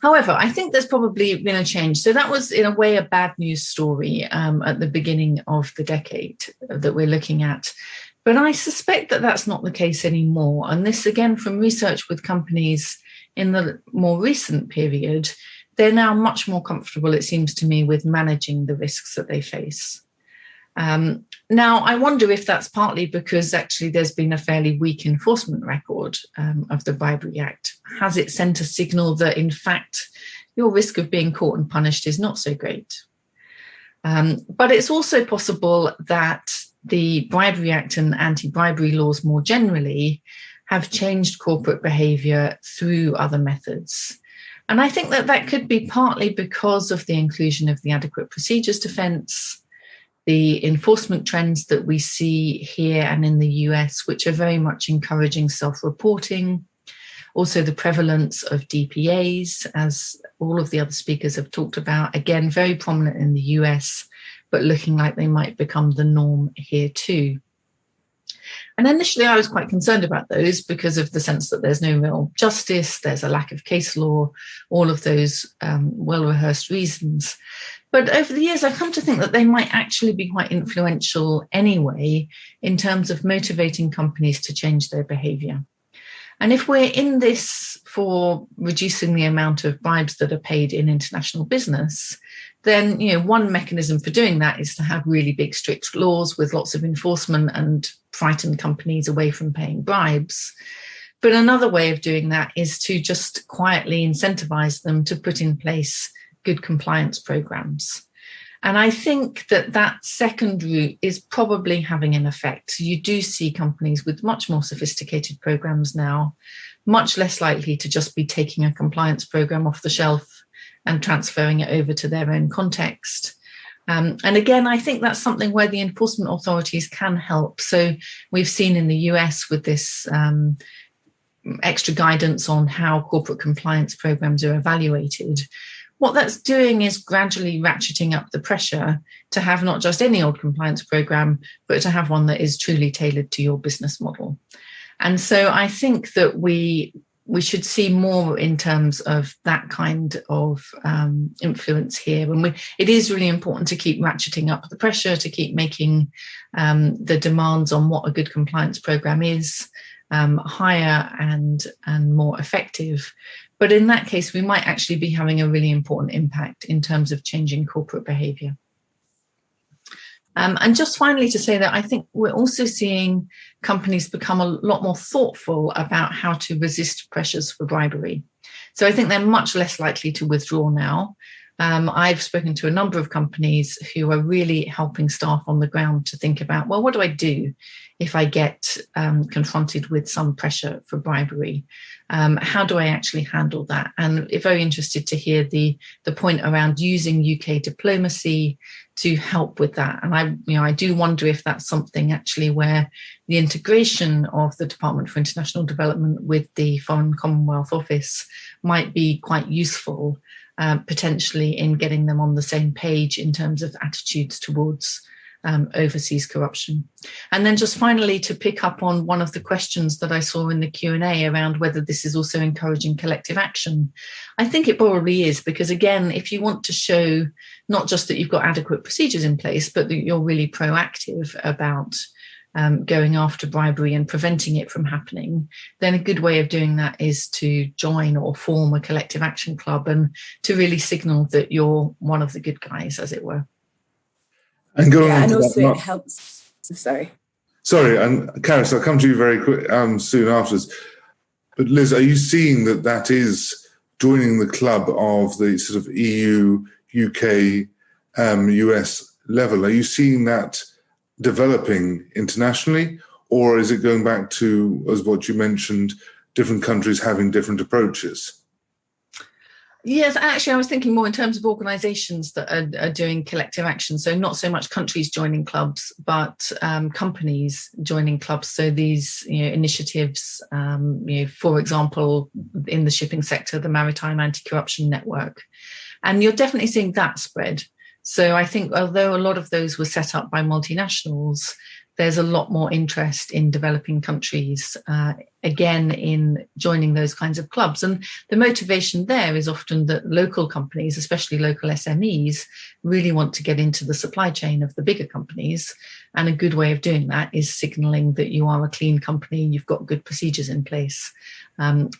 However, I think there's probably been a change. So that was, in a way, a bad news story at the beginning of the decade that we're looking at. But I suspect that that's not the case anymore. And this, again, from research with companies in the more recent period, they're now much more comfortable, it seems to me, with managing the risks that they face. Now, I wonder if that's partly because actually there's been a fairly weak enforcement record of the Bribery Act. Has it sent a signal that, in fact, your risk of being caught and punished is not so great? But it's also possible that the Bribery Act and anti-bribery laws more generally have changed corporate behaviour through other methods. And I think that could be partly because of the inclusion of the adequate procedures defence, the enforcement trends that we see here and in the US, which are very much encouraging self-reporting. Also the prevalence of DPAs, as all of the other speakers have talked about, again, very prominent in the US, but looking like they might become the norm here too. And initially I was quite concerned about those because of the sense that there's no real justice, there's a lack of case law, all of those well-rehearsed reasons. But over the years, I've come to think that they might actually be quite influential anyway in terms of motivating companies to change their behaviour. And if we're in this for reducing the amount of bribes that are paid in international business, then one mechanism for doing that is to have really big strict laws with lots of enforcement and frighten companies away from paying bribes. But another way of doing that is to just quietly incentivize them to put in place good compliance programs. And I think that second route is probably having an effect. You do see companies with much more sophisticated programs now, much less likely to just be taking a compliance program off the shelf and transferring it over to their own context. And again, I think that's something where the enforcement authorities can help. So we've seen in the US with this extra guidance on how corporate compliance programs are evaluated. What that's doing is gradually ratcheting up the pressure to have not just any old compliance program, but to have one that is truly tailored to your business model. And so I think that we should see more in terms of that kind of influence here. And it is really important to keep ratcheting up the pressure, to keep making the demands on what a good compliance program is higher and more effective. But in that case, we might actually be having a really important impact in terms of changing corporate behaviour. And just finally to say that I think we're also seeing companies become a lot more thoughtful about how to resist pressures for bribery. So I think they're much less likely to withdraw now. I've spoken to a number of companies who are really helping staff on the ground to think about, well, what do I do if I get confronted with some pressure for bribery? How do I actually handle that? And very interested to hear the point around using UK diplomacy to help with that. And I do wonder if that's something actually where the integration of the Department for International Development with the Foreign Commonwealth Office might be quite useful, potentially in getting them on the same page in terms of attitudes towards overseas corruption. And then just finally to pick up on one of the questions that I saw in the Q&A around whether this is also encouraging collective action. I think it probably is, because again, if you want to show not just that you've got adequate procedures in place, but that you're really proactive about going after bribery and preventing it from happening, then a good way of doing that is to join or form a collective action club and to really signal that you're one of the good guys, as it were. And going on and to also that, it helps. Sorry, and Karis, I'll come to you very quick soon afterwards. But Liz, are you seeing that is joining the club of the sort of EU, UK, US level? Are you seeing that developing internationally, or is it going back to, as what you mentioned, different countries having different approaches? Yes, actually, I was thinking more in terms of organisations that are doing collective action. So not so much countries joining clubs, but companies joining clubs. So these initiatives, for example, in the shipping sector, the Maritime Anti-Corruption Network. And you're definitely seeing that spread. So I think although a lot of those were set up by multinationals, there's a lot more interest in developing countries, again, in joining those kinds of clubs. And the motivation there is often that local companies, especially local SMEs, really want to get into the supply chain of the bigger companies. And a good way of doing that is signalling that you are a clean company, you've got good procedures in place.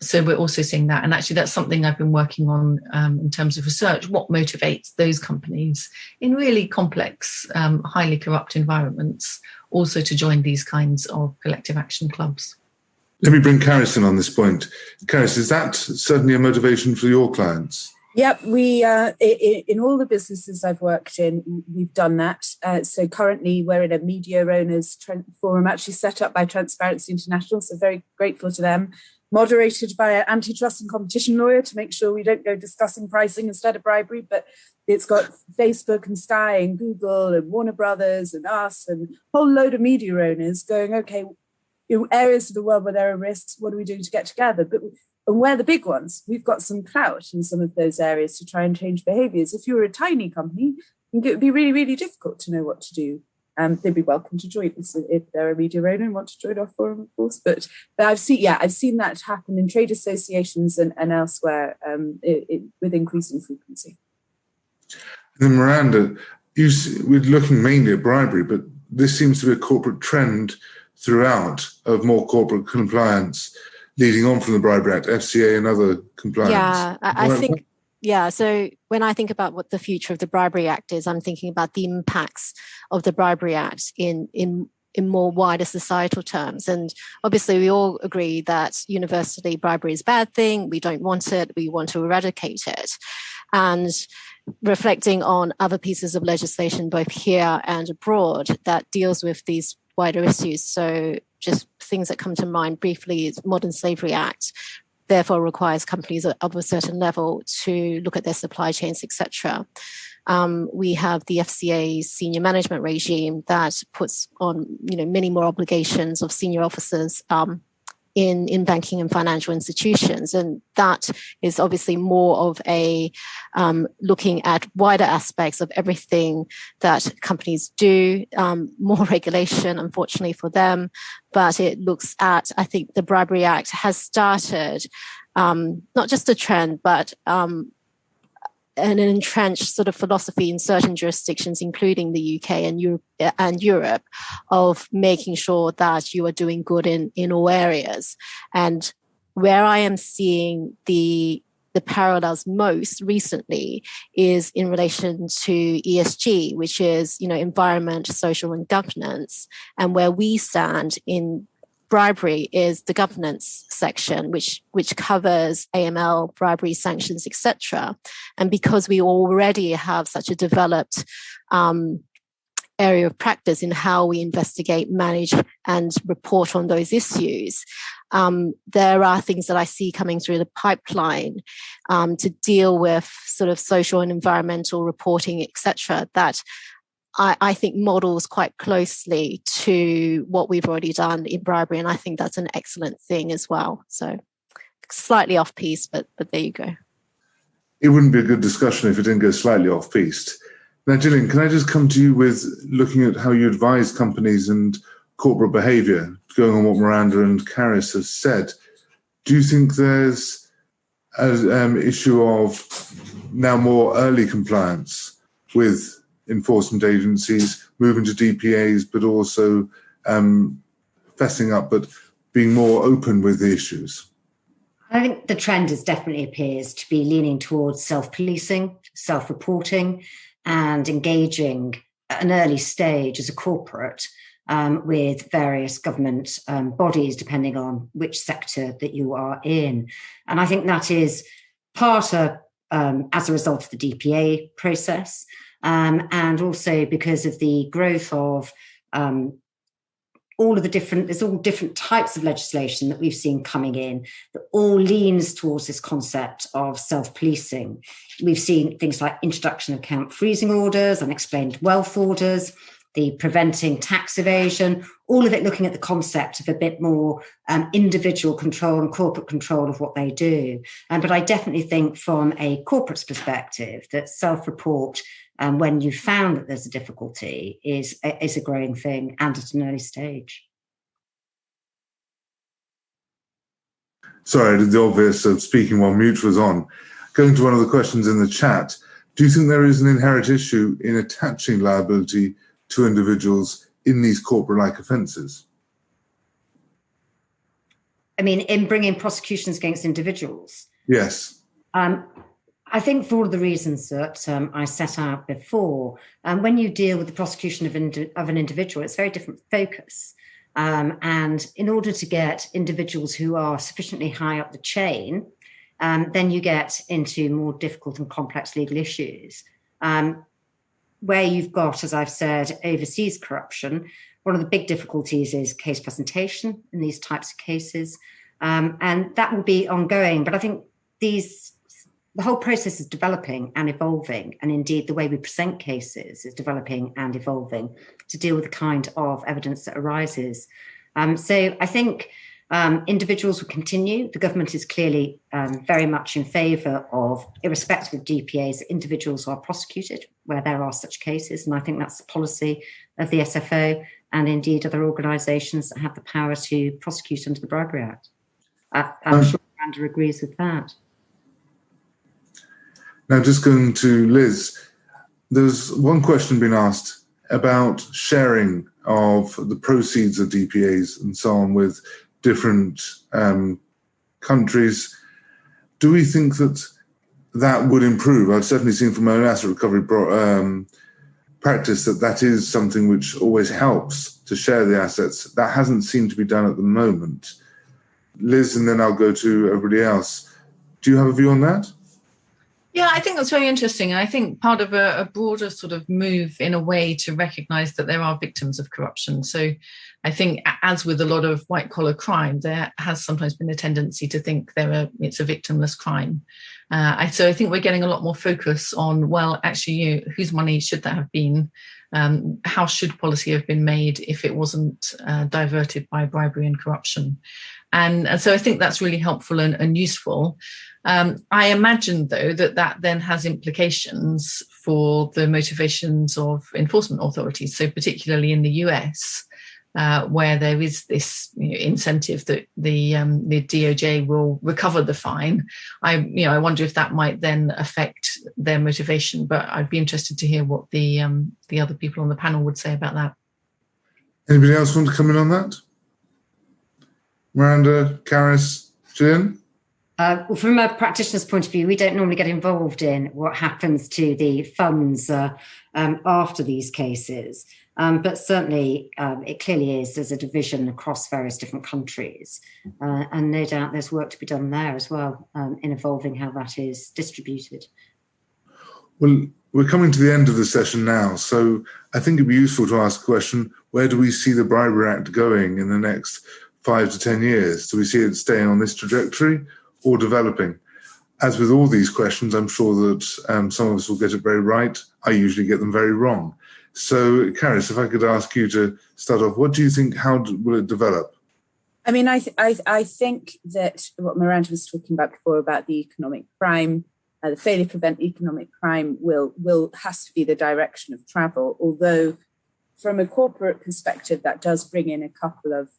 So we're also seeing that. And actually, that's something I've been working on in terms of research. What motivates those companies in really complex, highly corrupt environments also to join these kinds of collective action clubs? Let me bring Karis in on this point. Karis, is that certainly a motivation for your clients? Yep, we in all the businesses I've worked in, we've done that. So currently we're in a media owners forum actually set up by Transparency International, so very grateful to them. moderated by an antitrust and competition lawyer to make sure we don't go discussing pricing instead of bribery. But it's got Facebook and Sky and Google and Warner Brothers and us and a whole load of media owners going, okay, in areas of the world where there are risks, what are we doing to get together? And we're the big ones. We've got some clout in some of those areas to try and change behaviors. If you were a tiny company, it would be really, really difficult to know what to do. They'd be welcome to join us if they're a media owner and want to join our forum, of course. But I've seen that happen in trade associations and elsewhere with increasing frequency. And then Miranda, we're looking mainly at bribery, but this seems to be a corporate trend throughout of more corporate compliance, leading on from the Bribery Act, FCA and other compliance. Yeah, I think. Yeah, so when I think about what the future of the Bribery Act is, I'm thinking about the impacts of the Bribery Act in more wider societal terms. And obviously, we all agree that universally bribery is a bad thing. We don't want it. We want to eradicate it. And reflecting on other pieces of legislation, both here and abroad, that deals with these wider issues. So just things that come to mind briefly is Modern Slavery Act, therefore requires companies of a certain level to look at their supply chains, etc. We have the FCA's senior management regime that puts on, many more obligations of senior officers in banking and financial institutions, and that is obviously more of a looking at wider aspects of everything that companies do. More regulation, unfortunately for them, but it looks at, I think the Bribery Act has started not just a trend, but an entrenched sort of philosophy in certain jurisdictions, including the UK and Europe, of making sure that you are doing good in all areas. And where I am seeing the parallels most recently is in relation to ESG, which is, environment, social and governance. And where we stand in bribery is the governance section, which covers AML, bribery, sanctions, etc. And because we already have such a developed area of practice in how we investigate, manage, and report on those issues, there are things that I see coming through the pipeline to deal with sort of social and environmental reporting, etc., that I think models quite closely to what we've already done in bribery, and I think that's an excellent thing as well. So slightly off piece, but there you go. It wouldn't be a good discussion if it didn't go slightly off piece. Now, Gillian, can I just come to you with looking at how you advise companies and corporate behaviour, going on what Miranda and Caris have said? Do you think there's an issue of now more early compliance with enforcement agencies, moving to DPAs, but also fessing up, but being more open with the issues? I think the trend definitely appears to be leaning towards self-policing, self-reporting, and engaging at an early stage as a corporate with various government bodies, depending on which sector that you are in. And I think that is part of, as a result of the DPA process, and also because of the growth of there's all different types of legislation that we've seen coming in that all leans towards this concept of self-policing. We've seen things like introduction of account freezing orders, unexplained wealth orders, the preventing tax evasion, all of it looking at the concept of a bit more individual control and corporate control of what they do. But I definitely think from a corporate's perspective that self-report, when you found that there's a difficulty, is a growing thing and at an early stage. Sorry, I did the obvious of speaking while mute was on. Going to one of the questions in the chat, do you think there is an inherent issue in attaching liability to individuals in these corporate-like offences? I mean, in bringing prosecutions against individuals? Yes. I think for all of the reasons that I set out before, when you deal with the prosecution of an individual, it's a very different focus. And in order to get individuals who are sufficiently high up the chain, then you get into more difficult and complex legal issues. Where you've got, as I've said, overseas corruption, one of the big difficulties is case presentation in these types of cases. And that will be ongoing. But I think the whole process is developing and evolving, and indeed the way we present cases is developing and evolving to deal with the kind of evidence that arises. So I think individuals will continue. The government is clearly very much in favour of, irrespective of DPAs, that individuals are prosecuted where there are such cases, and I think that's the policy of the SFO and indeed other organisations that have the power to prosecute under the Bribery Act. I'm sure Miranda agrees with that. Now, just going to Liz, there's one question being asked about sharing of the proceeds of DPAs and so on with different countries. Do we think that that would improve? I've certainly seen from my own asset recovery practice that is something which always helps to share the assets. That hasn't seemed to be done at the moment. Liz, and then I'll go to everybody else. Do you have a view on that? Yeah, I think that's very interesting. And I think part of a broader sort of move in a way to recognise that there are victims of corruption. So I think, as with a lot of white-collar crime, there has sometimes been a tendency to think it's a victimless crime. So I think we're getting a lot more focus on, well, actually, whose money should that have been? How should policy have been made if it wasn't diverted by bribery and corruption? And so I think that's really helpful and useful. I imagine, though, that then has implications for the motivations of enforcement authorities. So particularly in the US, where there is this incentive that the DOJ will recover the fine. I wonder if that might then affect their motivation. But I'd be interested to hear what the other people on the panel would say about that. Anybody else want to come in on that? Miranda, Karis, Gillian? Well, from a practitioner's point of view, we don't normally get involved in what happens to the funds after these cases. But certainly it clearly is, there's a division across various different countries. And no doubt there's work to be done there as well in evolving how that is distributed. Well, we're coming to the end of the session now. So I think it'd be useful to ask a question, where do we see the Bribery Act going in the next 5 to 10 years? Do we see it staying on this trajectory or developing? As with all these questions, I'm sure that some of us will get it very right. I usually get them very wrong. So, Karis, if I could ask you to start off, what do you think, how will it develop? I mean, I think that what Miranda was talking about before about the economic crime, the failure to prevent economic crime has to be the direction of travel, although from a corporate perspective, that does bring in a couple of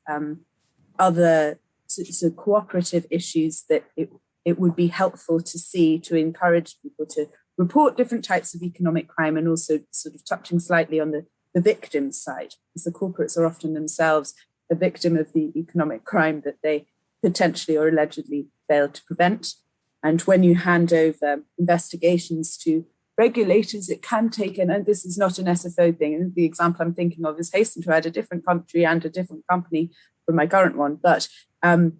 other sort of cooperative issues that it would be helpful to see, to encourage people to report different types of economic crime, and also sort of touching slightly on the victim side, because the corporates are often themselves a victim of the economic crime that they potentially or allegedly failed to prevent. And when you hand over investigations to regulators, it can take, and this is not an SFO thing, and the example I'm thinking of is Hasten, who had a different country and a different company from my current one, but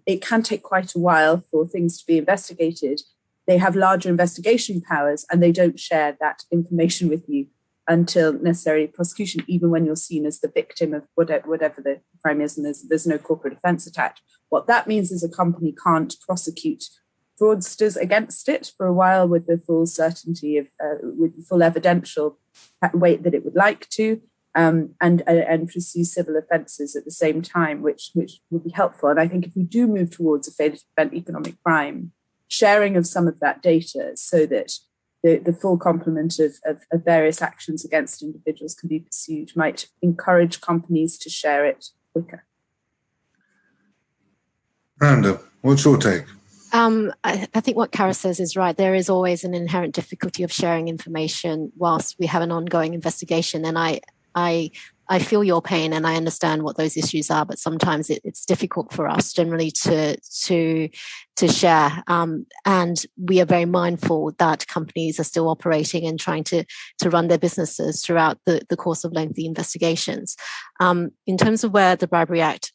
it can take quite a while for things to be investigated. They have larger investigation powers and they don't share that information with you until necessary prosecution, even when you're seen as the victim of whatever the crime is, and there's no corporate offence attached. What that means is a company can't prosecute fraudsters against it for a while with the full certainty of, with the full evidential weight that it would like to, and pursue civil offences at the same time, which would be helpful. And I think if we do move towards a failure to prevent economic crime, sharing of some of that data so that the full complement of various actions against individuals can be pursued might encourage companies to share it quicker. Miranda, what's your take? I think what Karis says is right. There is always an inherent difficulty of sharing information whilst we have an ongoing investigation. And I feel your pain and I understand what those issues are, but sometimes it's difficult for us generally to share. And we are very mindful that companies are still operating and trying to run their businesses throughout the course of lengthy investigations. In terms of where the Bribery Act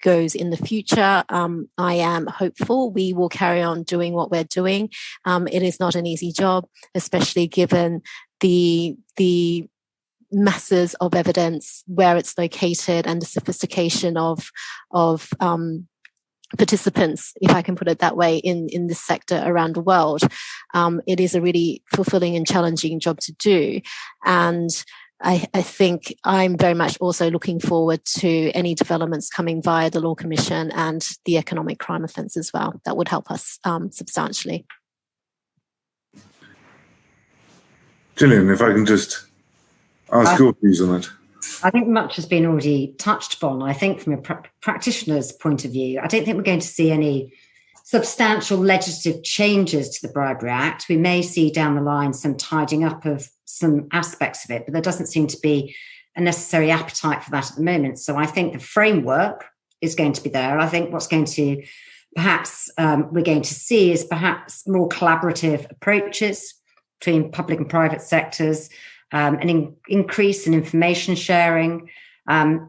goes in the future, I am hopeful we will carry on doing what we're doing. It is not an easy job, especially given the masses of evidence, where it's located, and the sophistication of participants, if I can put it that way, in this sector around the world. It is a really fulfilling and challenging job to do. And I think I'm very much also looking forward to any developments coming via the Law Commission and the economic crime offence as well. That would help us substantially. Gillian, if I can just ask your views on it. I think much has been already touched upon. I think from a practitioner's point of view, I don't think we're going to see any substantial legislative changes to the Bribery Act. We may see down the line some tidying up of some aspects of it, but there doesn't seem to be a necessary appetite for that at the moment. So I think the framework is going to be there. I think what's going to perhaps we're going to see is perhaps more collaborative approaches between public and private sectors, an increase in information sharing,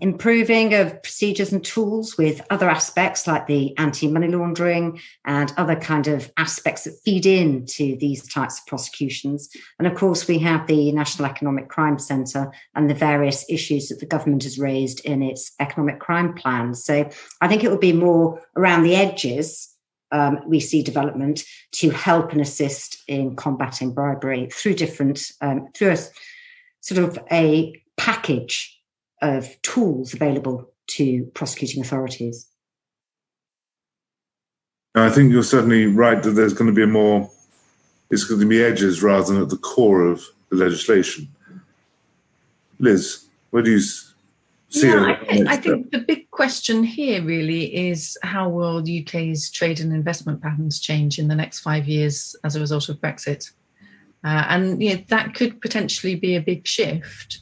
improving of procedures and tools with other aspects like the anti-money laundering and other kind of aspects that feed into these types of prosecutions. And of course, we have the National Economic Crime Centre and the various issues that the government has raised in its economic crime plan. So I think it will be more around the edges. We see development to help and assist in combating bribery through different, through a sort of a package of tools available to prosecuting authorities. I think you're certainly right that there's going to be it's going to be edges rather than at the core of the legislation. Liz, where do you see it? I think the big question here really is how will the UK's trade and investment patterns change in the next 5 years as a result of Brexit? And that could potentially be a big shift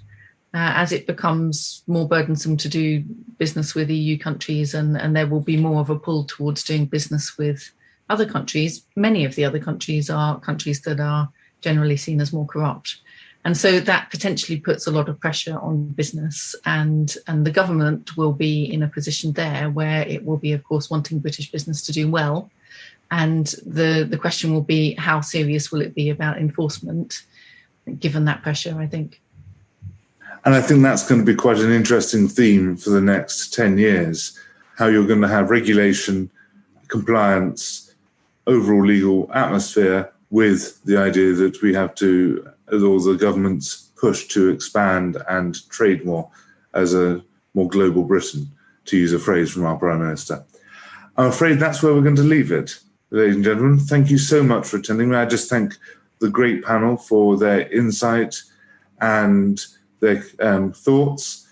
as it becomes more burdensome to do business with EU countries, and there will be more of a pull towards doing business with other countries. Many of the other countries are countries that are generally seen as more corrupt. And so that potentially puts a lot of pressure on business, and the government will be in a position there where it will be, of course, wanting British business to do well. And the question will be, how serious will it be about enforcement, given that pressure, I think. And I think that's going to be quite an interesting theme for the next 10 years, how you're going to have regulation, compliance, overall legal atmosphere with the idea that we have to, or the government's push to expand and trade more as a more global Britain, to use a phrase from our Prime Minister. I'm afraid that's where we're going to leave it. Ladies and gentlemen, thank you so much for attending. I just thank the great panel for their insight and their thoughts.